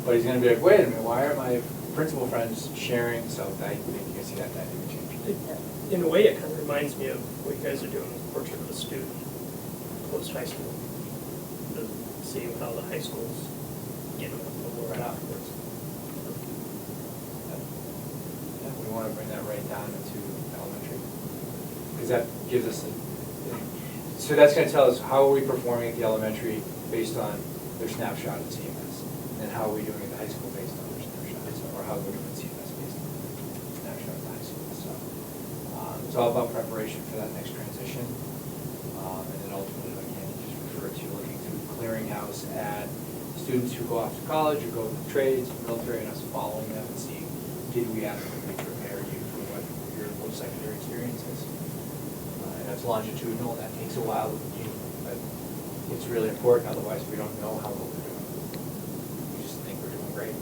But he's going to be like, wait a minute, why are my principal friends sharing? So I think you can see that dynamic change. In a way, it kind of reminds me of what you guys are doing with Portrait of a Student post-high school. Seeing how the high schools get them right afterwards. Yeah, we want to bring that right down into elementary. Because that gives us so that's going to tell us how are we performing at the elementary based on their snapshot at CMS, and how are we doing at the high school based on their snapshots, or how are we doing at CMS based on the snapshot at the high school. So it's all about preparation for that next transition, and then ultimately, again, you just refer to looking through the clearinghouse at students who go off to college or go to the trades, military, and us following them and seeing did we adequately prepare you for what your post-secondary experience is. And that's longitudinal, and that takes a while, but it's really important, otherwise we don't know how well we're doing. We just think we're doing great.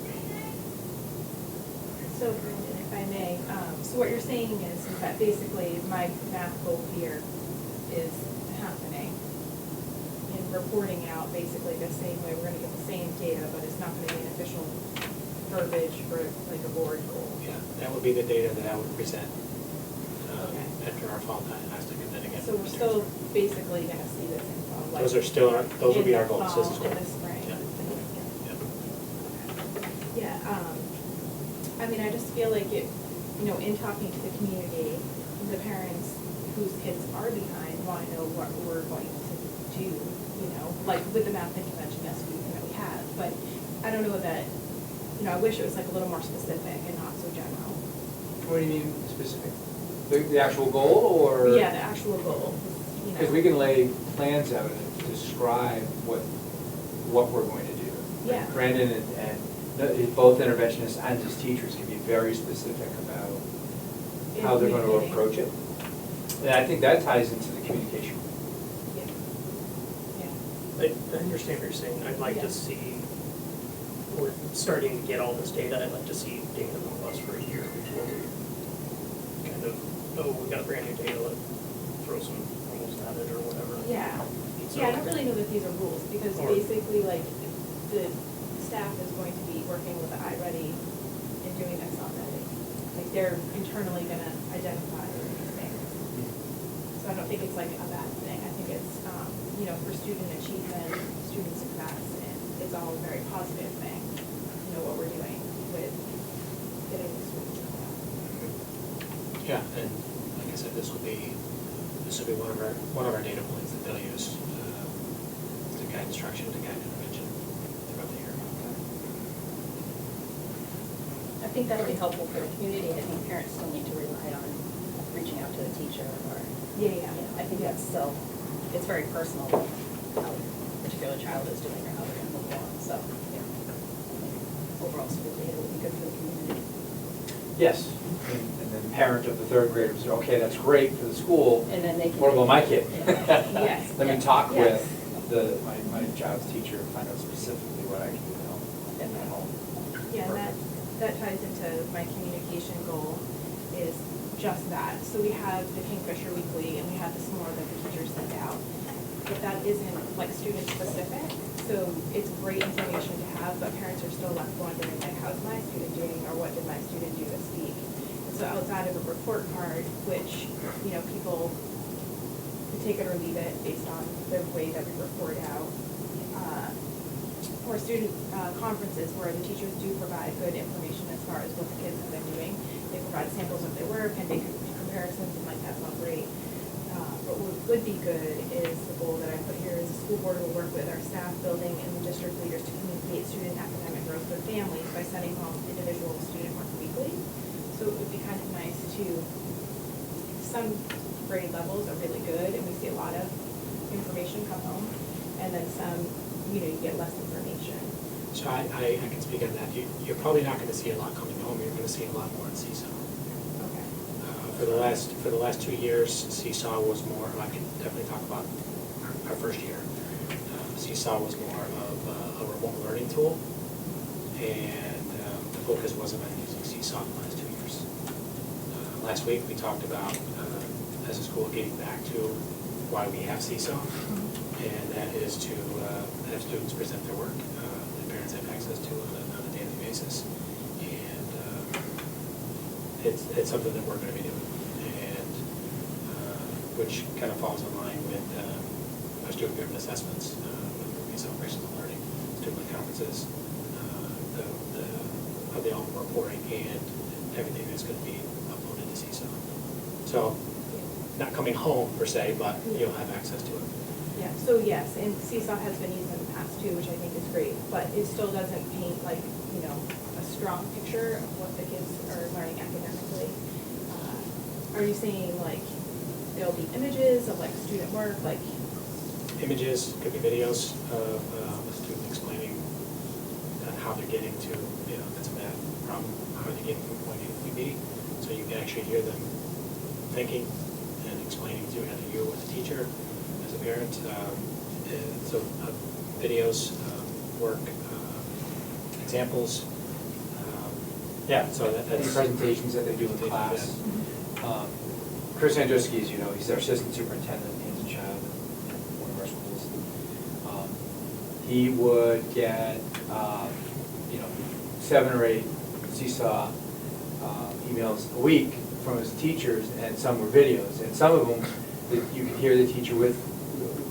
So, Brandon, if I may, so what you're saying is that basically my math goal here is happening and reporting out basically the same way. We're gonna get the same data, but it's not gonna be an official verbiage for like a board goal. Yeah, that would be the data that I would present Okay. after our fall diagnostic and then again. So we're still basically gonna see this info, like. Those are still, those will be our goals, this is In the correct. fall, in the spring. Yeah. Yeah, I mean, I just feel like it, you know, in talking to the community, the parents whose kids are behind wanna know what we're going to do, you know, like with the math intervention, yes, we have, but I don't know that, you know, I wish it was like a little more specific and not so general. What do you mean specific? The actual goal, or? Yeah, the actual goal, you know. Because we can lay plans out and describe what we're going to do. Yeah. Brandon and both interventionists and his teachers can be very specific about how they're going to Communicating. approach it. And I think that ties into the communication. Yeah. Yeah. I understand what you're saying. I'd like Yeah. to see, we're starting to get all this data, I'd like to see data from us for a year before we kind of, oh, we got brand new data, let's throw some rules at it or whatever. Yeah, So- yeah, I don't really know that these are rules, because Or- basically, like, the staff is going to be working with the iReady and doing this already. Like, they're internally gonna identify these things. So I don't think it's like a bad thing, I think it's, you know, for student achievement, student success, and it's all a very positive thing, you know, what we're doing with getting the students involved. Yeah, and like I said, this will be one of our data points that they'll use to guide instruction, to guide intervention throughout the year. I think that'll be helpful for the community. I think parents still need to rely on reaching out to the teacher or, Yeah, you know, I think that's still, it's very personal how a particular child is doing or how they're gonna move on, so, yeah. I think overall school data will be good for the community. Yes. And then the parent of the third grader says, okay, that's great for the school. And then they can. What about my kid? Yes. Let me Yeah. talk Yes. with my child's teacher and find out specifically what I can do to help in that home. Yeah, and that ties into my communication goal is just that. So we have the Kingfisher Weekly and we have the SMORE that the teachers send out. But that isn't like student specific, so it's great information to have, but parents are still left wondering like, how's my student doing, or what did my student do this week? And so outside of a report card, which, you know, people could take it or leave it based on the way that we report out, or student conferences where the teachers do provide good information as far as what the kids have been doing. They provide samples of their work and make comparisons, and like that's all great. But what would be good is the goal that I put here is the school board will work with our staff, building, and district leaders to communicate student academic growth with families by sending home individual student work weekly. So it would be kind of nice to, some grade levels are really good and we see a lot of information come home, and then some, you know, you get less information. So I can speak on that. You're probably not gonna see a lot coming home, you're gonna see a lot more in Seesaw. Okay. For the last 2 years, Seesaw was more, I can definitely talk about our first year. Seesaw was more of a remote learning tool, and the focus wasn't on using Seesaw in the last 2 years. Last week, we talked about, as a school, getting back to why we have Seesaw, and that is to have students present their work that parents have access to on a daily basis. And it's something that we're going to be doing, and which kind of falls in line with our student-driven assessments, with celebrations of learning, student conferences, the Alma reporting, and everything that's going to be uploaded to Seesaw. So, not coming home per se, but you'll have access to it. Yeah, so yes, and Seesaw has been used in the past too, which I think is great, but it still doesn't paint like, you know, a strong picture of what the kids are learning academically. Are you saying like there'll be images of like student work, like? Images, could be videos of a student explaining how they're getting to, you know, if it's a math problem, how are they getting from point A to point B, so you can actually hear them thinking and explaining to either you as a teacher, as a parent. So videos, work, examples. Yeah, so And that's presentations that they do in class. Chris Andruski, as you know, he's our assistant superintendent in Kingston Child in one of our schools. He would get, 7 or 8 Seesaw emails a week from his teachers, and some were videos, and some of them that you could hear the teacher with,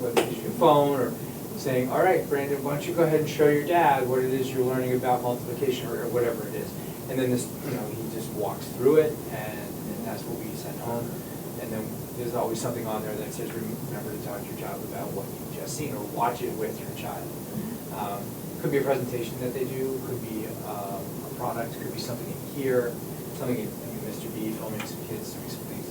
whether it's your phone or saying, all right, Brandon, why don't you go ahead and show your dad what it is you're learning about multiplication or whatever it is. And then this, he just walks through it, and that's what we send home. And then there's always something on there that says, remember to talk to your child about what you've just seen, or watch it with your child. Could be a presentation that they do, could be a product, could be something in here, something in Mr. B filming some kids doing some things.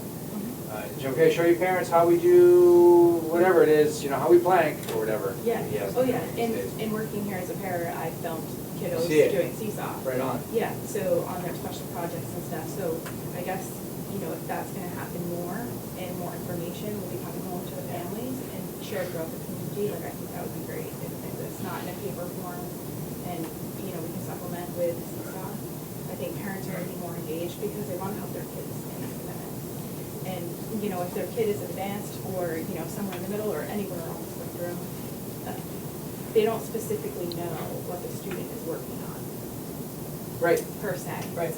Is it okay to show your parents how we do whatever it is, how we plank or whatever? Yeah, He has oh yeah, these days. in working here as a para, I filmed kiddos See it. doing Seesaw. Right on. Yeah, so on their special projects and stuff, so I guess, if that's gonna happen more, and more information will be coming home to the families and shared throughout the community, I think that would be great, if it's not in a paper form, and, we can supplement with Seesaw. I think parents are gonna be more engaged because they wanna help their kids in these commitments. And, if their kid is advanced, or, somewhere in the middle, or anywhere on the spectrum, they don't specifically know what the student is working on, Right. per se. Right.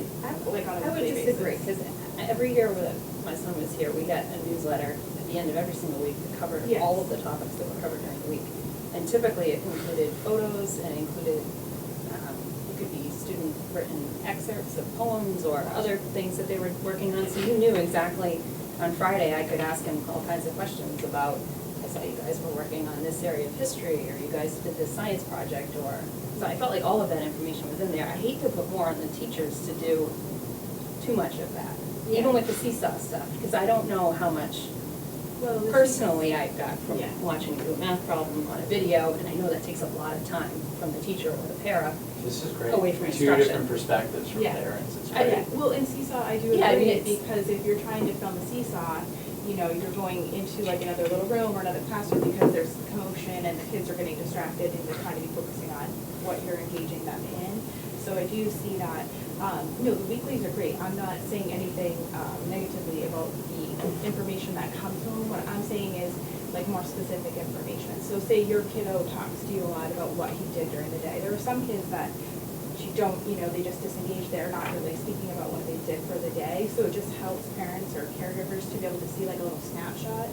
Like on a I would weekly disagree, basis. because every year that my son was here, we got a newsletter at the end of every single week that covered Yes. all of the topics that were covered during the week. And typically, it included photos, and included, it could be student-written excerpts of poems or other things that they were working on, so you knew exactly, on Friday, I could ask him all kinds of questions about, I saw you guys were working on this area of history, or you guys did this science project, or, so I felt like all of that information was in there. I hate to put more on the teachers to do too much of that, even Yeah. with the Seesaw stuff, because I don't know how much Well, the personally I've got from Yeah. watching you do a math problem on a video, and I know that takes a lot of time from the teacher or the para. This is great. Away from Two instruction. different perspectives from Yeah. parents, it's Yeah, great. well, in Seesaw, I do Yeah, I mean, agree, it's- because if you're trying to film a Seesaw, you're going into like another little room or another classroom because there's commotion and the kids are getting distracted, and they're trying to be focusing on what you're engaging them in. So I do see that, the weeklies are great. I'm not saying anything negatively about the information that comes home. What I'm saying is like more specific information. So say your kiddo talks to you a lot about what he did during the day. There are some kids that you don't, they just disengage, they're not really speaking about what they did for the day. So it just helps parents or caregivers to be able to see like a little snapshot.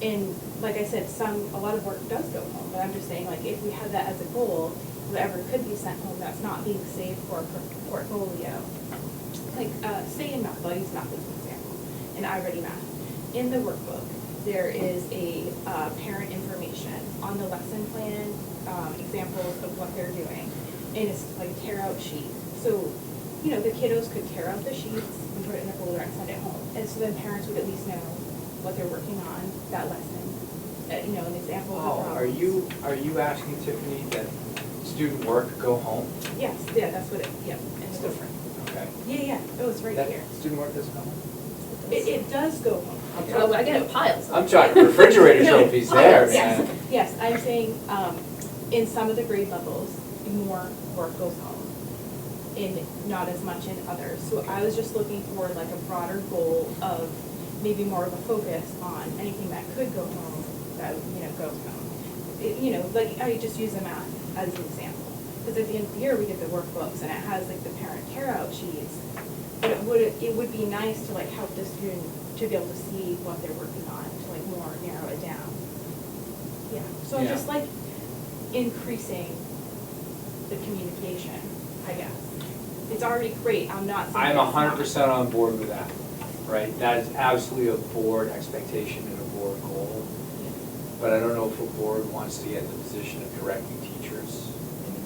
And like I said, a lot of work does go home, but I'm just saying, like, if we had that as a goal, whatever could be sent home that's not being saved for a portfolio. Like, say in math, I'll use math as an example, in iReady Math. In the workbook, there is a parent information on the lesson plan, examples of what they're doing. And it's like a tear out sheet. So, the kiddos could tear out the sheets and put it in a folder and send it home. And so then parents would at least know what they're working on that lesson. An example of the Oh, problems. are you asking, Tiffany, that student work go home? Yes, yeah, that's what It's different, okay. Yeah, oh, it's right That here. student work doesn't go home? It does go home. Oh, I get piles. I'm talking refrigerator No, trophies there, yes, man. yes, I'm saying, in some of the grade levels, more work goes home, and not as much in others. So I was just looking for like a broader goal of maybe more of a focus on anything that could go home, that, goes home. Like, I just use the math as an example. Because at the end of the year, we get the workbooks, and it has like the parent tear-out sheets. But it would be nice to like help the student to be able to see what they're working on, to like more narrow it down. Yeah, so I'm Yeah. just like increasing the communication, I guess. It's already great, I'm not saying I'm it's not. 100% on board with that, right? That is absolutely a board expectation and a board goal. But I don't know if a board wants to get in the position of directing teachers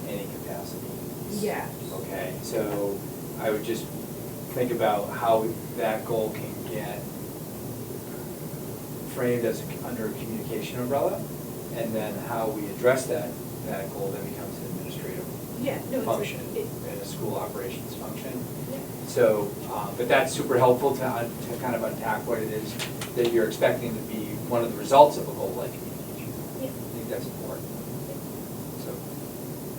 in any capacity. Yeah. Okay, so I would just think about how that goal can get framed as under a communication umbrella, and then how we address that goal then becomes an administrative Yeah, no, it's like, function and a school operations function. yeah. So, but that's super helpful to kind of unpack what it is that you're expecting to be one of the results of a goal like communication. Yeah. I think that's important. So,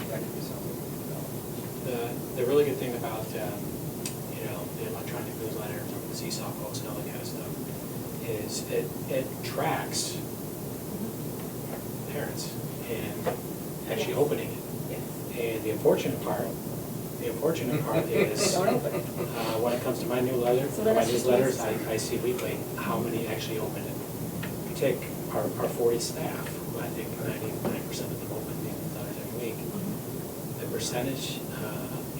that could be something we can develop. The really good thing about, the electronic newsletter from the Seesaw folks and all that kind of stuff is it tracks parents and actually Yes. opening it. Yes. And the unfortunate part is, Don't open it. when it comes to my So newsletters, then it's just wasted. I see weekly how many actually open it. We take our 40 staff, who I think 99% of them open the newsletters every week. The percentage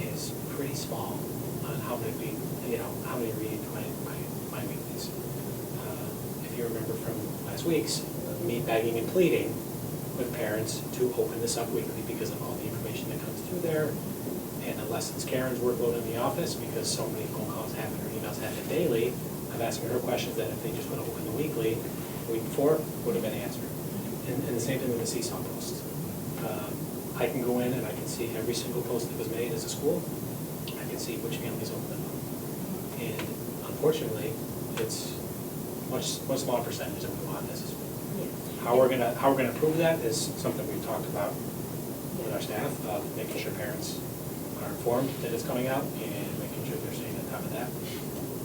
is pretty small on how many read my weeklies. If you remember from last week's, me begging and pleading with parents to open this up weekly because of all the information that comes through there, and the lessons Karen's workload in the office, because so many phone calls happen or emails happen daily. I'm asking her questions that if they just would have opened the weekly the week before, would have been answered. And the same thing with the seesaw posts. I can go in and I can see every single post that was made as a school. I can see which families opened them. And unfortunately, it's much smaller percentage than we want as a school. How we're gonna prove that is something we've talked about with our staff, making sure parents are informed that it's coming out and making sure they're staying on top of that.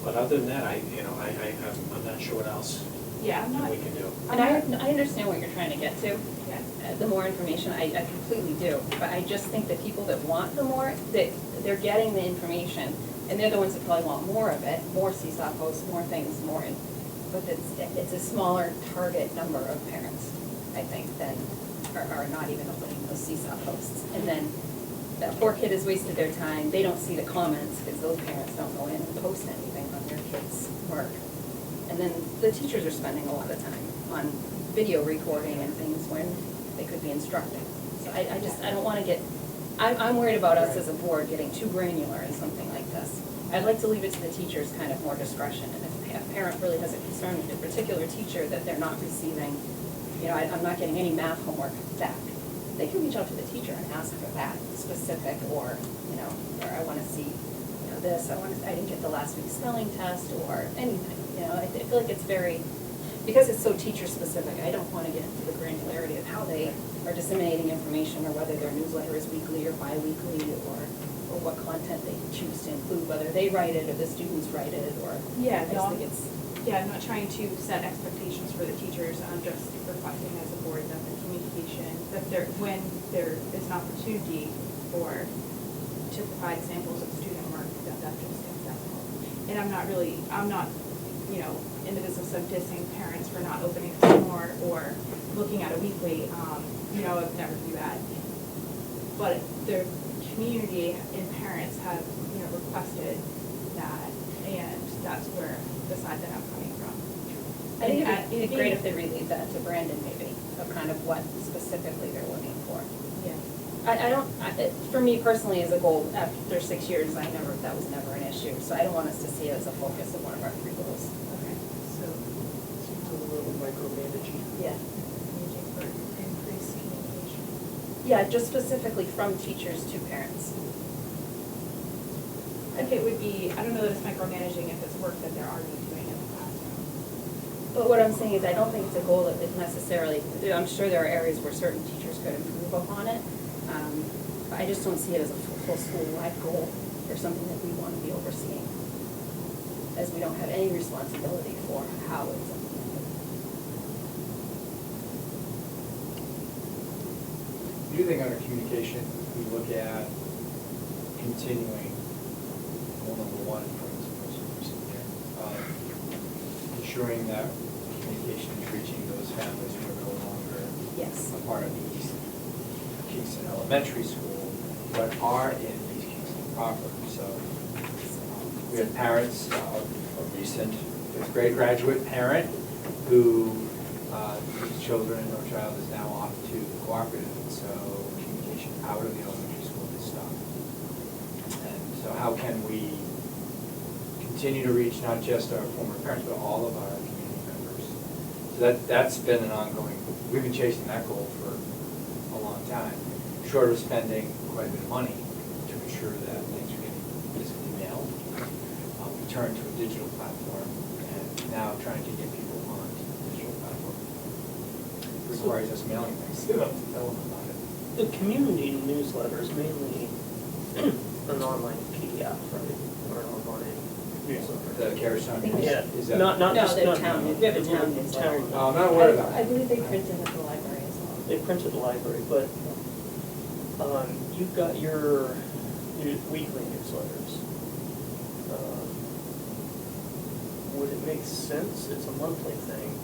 But other than that, I'm not sure what else Yeah, I'm not, we can do. And I understand what you're trying to get to. yeah. The more information, I completely do. But I just think that people that want the more, that they're getting the information, and they're the ones that probably want more of it, more seesaw posts, more things, more, but it's a smaller target number of parents, I think, than are not even opening those seesaw posts. And then that poor kid has wasted their time. They don't see the comments because those parents don't go in and post anything on their kids' work. And then the teachers are spending a lot of time on video recording and things when they could be instructing. So I don't want to get, I'm worried about us as a board getting too granular in something like this. I'd like to leave it to the teachers kind of more discretion. And if a parent really has a concern with a particular teacher that they're not receiving, I'm not getting any math homework back, they can reach out to the teacher and ask for that specific, or I want to see, this, I didn't get the last week's spelling test, or anything. I feel like it's very, because it's so teacher specific, I don't want to get into the granularity of how they are disseminating information, or whether their newsletter is weekly or bi-weekly, or what content they choose to include, whether they write it or the students write it, or. Yeah, I just think it's. Yeah, I'm not trying to set expectations for the teachers, I'm just requesting as a board that the communication, that when there is an opportunity to provide examples of student work, that just gets out. And I'm not, in the business of dissing parents for not opening more or looking at a weekly, I would never do that. But the community and parents have, requested that, and that's where the side that I'm coming from. I think it'd be And great if they relayed that to Brandon maybe, of kind of what specifically they're looking for. Yeah. For me personally, as a goal, after 6 years, that was never an issue, so I don't want us to see it as a focus of one of our 3 goals. Okay, so, Seems a little micromanaging. Yeah. communicating for increased communication. Yeah, just specifically from teachers to parents. I think it would be, I don't know that it's micromanaging if it's work that they're already doing in the classroom. But what I'm saying is, I don't think it's a goal that is necessarily, I'm sure there are areas where certain teachers could improve upon it. But I just don't see it as a full school-wide goal, or something that we want to be overseeing, as we don't have any responsibility for how it's implemented. Do you think under communication, we look at continuing goal number 1 from this most recent year, ensuring that communication is reaching those families who are no longer Yes. a part of East Kingston Elementary School, but are in East Kingston proper? So we have parents, a recent 5th grade graduate parent who whose children or child is now off to the cooperative, and so communication out of the elementary school has stopped. And so how can we continue to reach not just our former parents, but all of our community members? So that's been an ongoing, we've been chasing that goal for a long time, short of spending quite a bit of money to ensure that things are getting physically mailed. We turned to a digital platform, and now trying to get people on to the digital platform requires us mailing things. We don't have to tell them about it. The community newsletter is mainly an online PDF, right, or an online newsletter. The Carriage Town News? Yeah, Is that? not No, just, the not. town, we have a town newsletter. Oh, I'm not aware of that. I believe they print it at the library as well. They printed the library, but, you've got your weekly newsletters. Would it make sense, it's a monthly thing,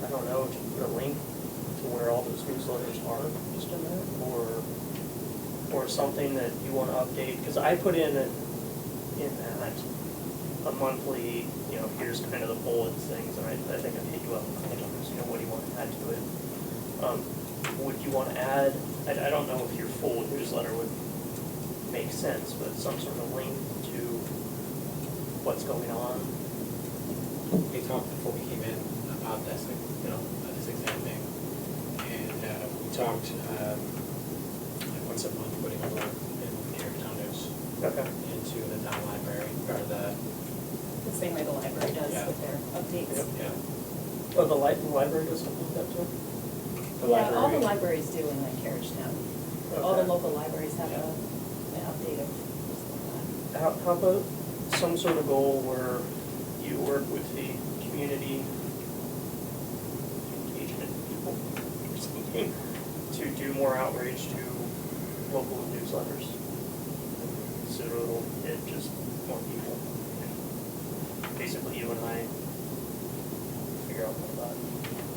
I don't know, to put a link to where all those newsletters are, just in there, or something that you wanna update, because I put in that, a monthly, here's kind of the bullets things, and I think I've hit you up a couple times, what do you want to add to it? Would you want to add, I don't know if your full newsletter would make sense, but some sort of link to what's going on? We talked before we came in about this, about this exam thing, and we talked like once a month putting a link in Carriage Town News Okay. into the town library, or the, The same way the library does Yeah. with their updates. Yep. yeah. Oh, the library does something like that too? Yeah, all the libraries do in like Carriage Town. All the Okay. local libraries have an update of just How about some sort of goal where you work with the community engagement people or something to do more outreach to local newsletters? So it'll hit just more people. And basically you and I figure out more about it.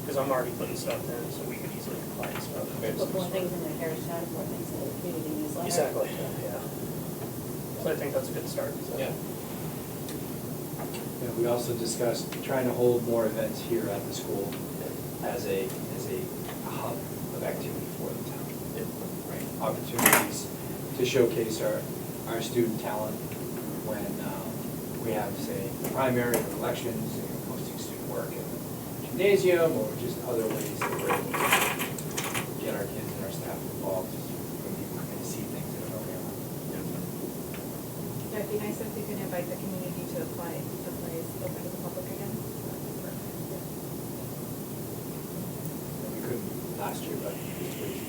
Because I'm already putting stuff in, so we could easily find stuff. that. Put more things in the Carriage Town, more things in the community newsletter. Exactly, yeah. So I think that's a good start. So. Yeah. You know, we also discussed trying to hold more events here at the school as a hub of activity for the town. Right, opportunities to showcase our student talent when we have, say, primary or elections, hosting student work in the gymnasium, or just other ways that we're able to get our kids and our staff involved when people come in to see things that are going on. Yeah, it'd be nice if we could invite the community to apply to plays open to the public again. We couldn't last year, but it's pretty.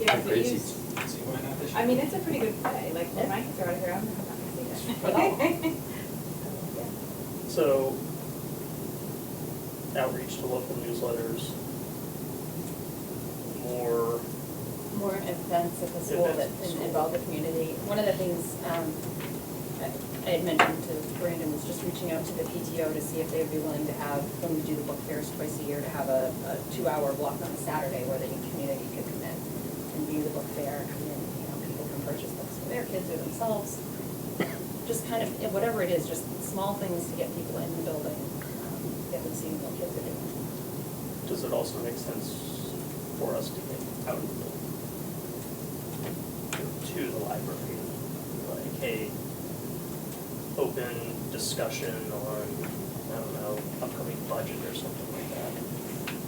Yeah, we Great used, seats. See, why not this year? I mean, it's a pretty good play, like when my kids are out of here, I'm not gonna see At all. it. So, outreach to local newsletters, more, More events at the school that Events at the school. involve the community. One of the things I had mentioned to Brandon was just reaching out to the PTO to see if they would be willing to have, when we do the book fairs twice a year, to have a 2-hour block on a Saturday where the community could come in and view the book fair, and people can purchase books for their kids or themselves. Just kind of, whatever it is, just small things to get people in the building, get them seeing what kids are doing. does it also make sense for us to get out of the building to the library? Like, hey, open discussion on, I don't know, upcoming budget or something like that?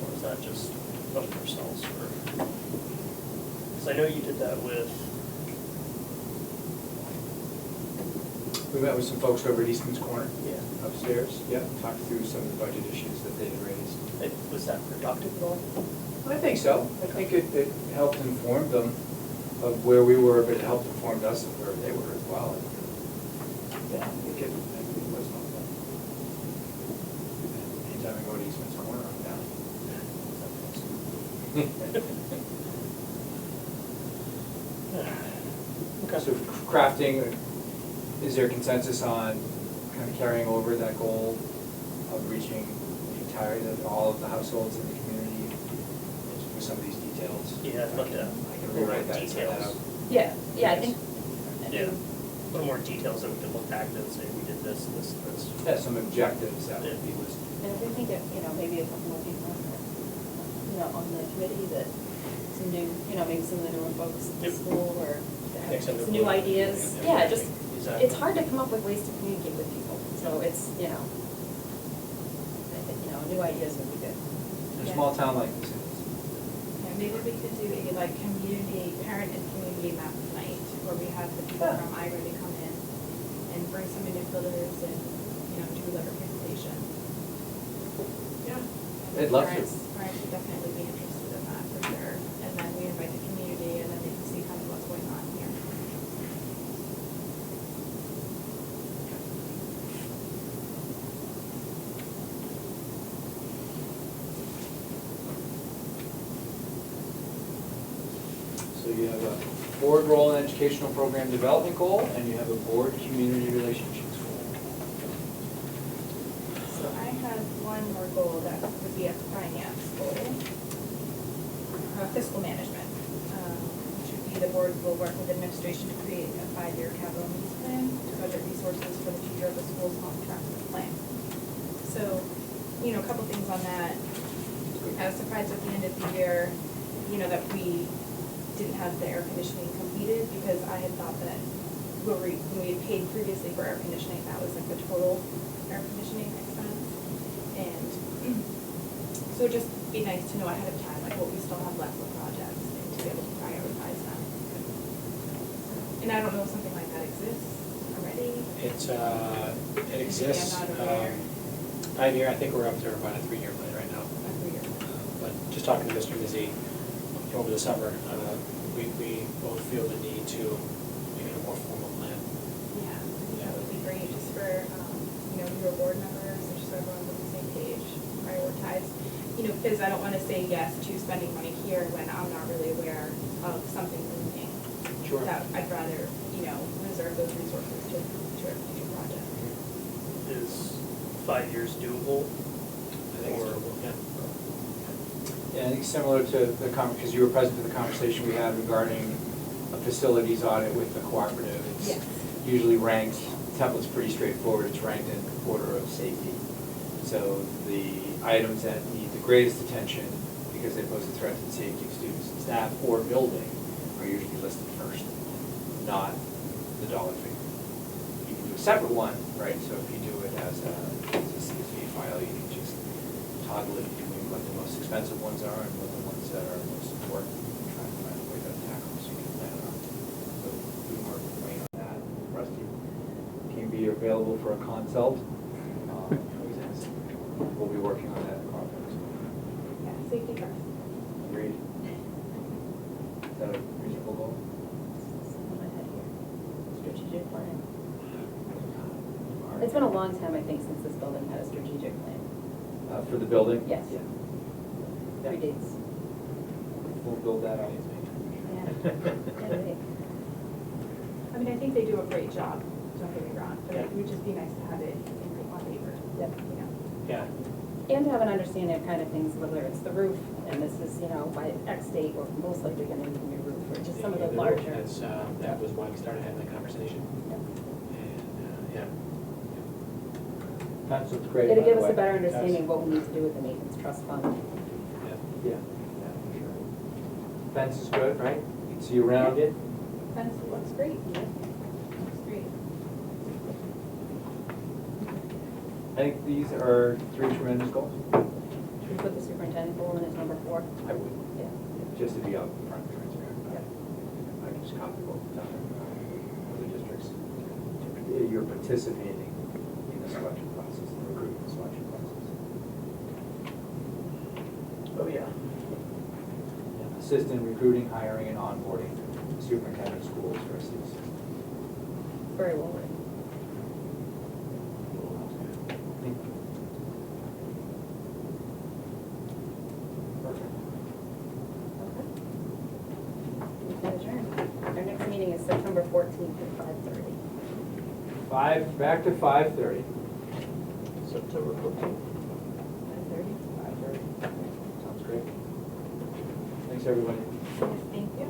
Or is that just of ourselves for? Because I know you did that with, We met with some folks over at Eastman's Corner yeah, upstairs, talked through some of the budget issues that they had raised. was that productive at all? I think so. I think it helped inform them of where we were, but it helped inform us of where they were as well. Yeah, I think it was helpful. Anytime I go to Eastman's Corner, I'm down. Okay. So crafting, is there consensus on kind of carrying over that goal of reaching the entirety of all of the households in the community with some of these details? Yeah, I'd love to. I can rewrite that and send that out. Yeah, I think. Yeah, a little more details that we could look back and say, we did this, this, and this. Yeah, some objectives that would be listed. And if we think of, maybe a couple more people on the committee that some new, maybe some of the newer folks at the Yep. school or that Make some have some new new plans. ideas. Yeah. Yeah, just, Exactly. it's hard to come up with ways to communicate with people, so it's, I think, new ideas would be good. In a small town like this, it's Yeah, maybe we could do a parent and community map night, where we have the people from iReady come in and bring some manipulatives and, do a presentation. Yeah. I'd love to. Parents would definitely be interested in that for sure, and then we invite the community, and then they can see kind of what's going on here. So you have a board role and educational program development goal, and you have a board community relationships goal. So I have one more goal that would be a finance goal, fiscal management. Which would be the board will work with administration to create a 5-year capital needs plan to budget resources for the future of the school's long-term plan. So, a couple things on that. I was surprised at the end of the year, that we didn't have the air conditioning completed, because I had thought that when we had paid previously for air conditioning, that was like the total air conditioning expense. And so it'd just be nice to know ahead of time, like what we still have left for projects and to be able to prioritize them. And I don't know if something like that exists already. It exists. I'm not aware. 5-year, I think we're up to about a 3-year plan right now. Every year. But just talking to Mr. Mizzy over the summer, we both feel the need to make it a more formal plan. Yeah, that would be great, just for, newer board members, and just so everyone's on the same page, prioritize. Because I don't want to say yes to spending money here when I'm not really aware of something moving. Sure. That I'd rather, reserve those resources to a future project. Is 5 years doable? I think it's Or- doable, yeah. Yeah, I think similar to the because you were present to the conversation we had regarding a facilities audit with the cooperative. It's Yes. usually ranked, template's pretty straightforward, it's ranked in order of safety. So the items that need the greatest attention because they pose a threat to the safety of students and staff or building are usually listed first, not the dollar figure. You can do a separate one, right? So if you do it as a CSV file, you can just toggle it between what the most expensive ones are and what the ones that are most important. Try to find a way to tackle them so you can plan it out. So we work with Wayne on that. Rusty can be available for a consult. We'll be working on that project. Yeah, safety first. Agreed. Is that a reasonable goal? Something I had here. Strategic plan. It's been a long time, I think, since this building had a strategic plan. For the building? Yes. Yeah. Predates. We'll build that out. Yeah. I think they do a great job, don't get me wrong, but it would just be nice to have it on paper. Yep. Yeah. And to have an understanding of kind of things, whether it's the roof, and this is, by X date, we're most likely gonna need a new roof, or just some of the larger. That's, that was why we started having that conversation. Yep. And, yeah. That sounds great. It'll by give the us a way. better understanding of what we need to do with the maintenance trust fund. Yeah, for sure. Fence is good, right? You can see around it. Fence looks great. Looks great. I think these are 3 tremendous goals. Should we put the superintendent goal in as number 4? I would, Yeah. just to be up front and transparent. I can just copy what we've done in other districts. You're participating in the selection process, the recruitment selection process. Oh, yeah. Assistant recruiting, hiring, and onboarding, superintendent schools versus. Very well written. Perfect. Okay. We can adjourn. Our next meeting is September 14th at 5:30. Back to 5:30. September 14th. 5:30? 5:30. Sounds great. Thanks, everybody. Yes, thank you.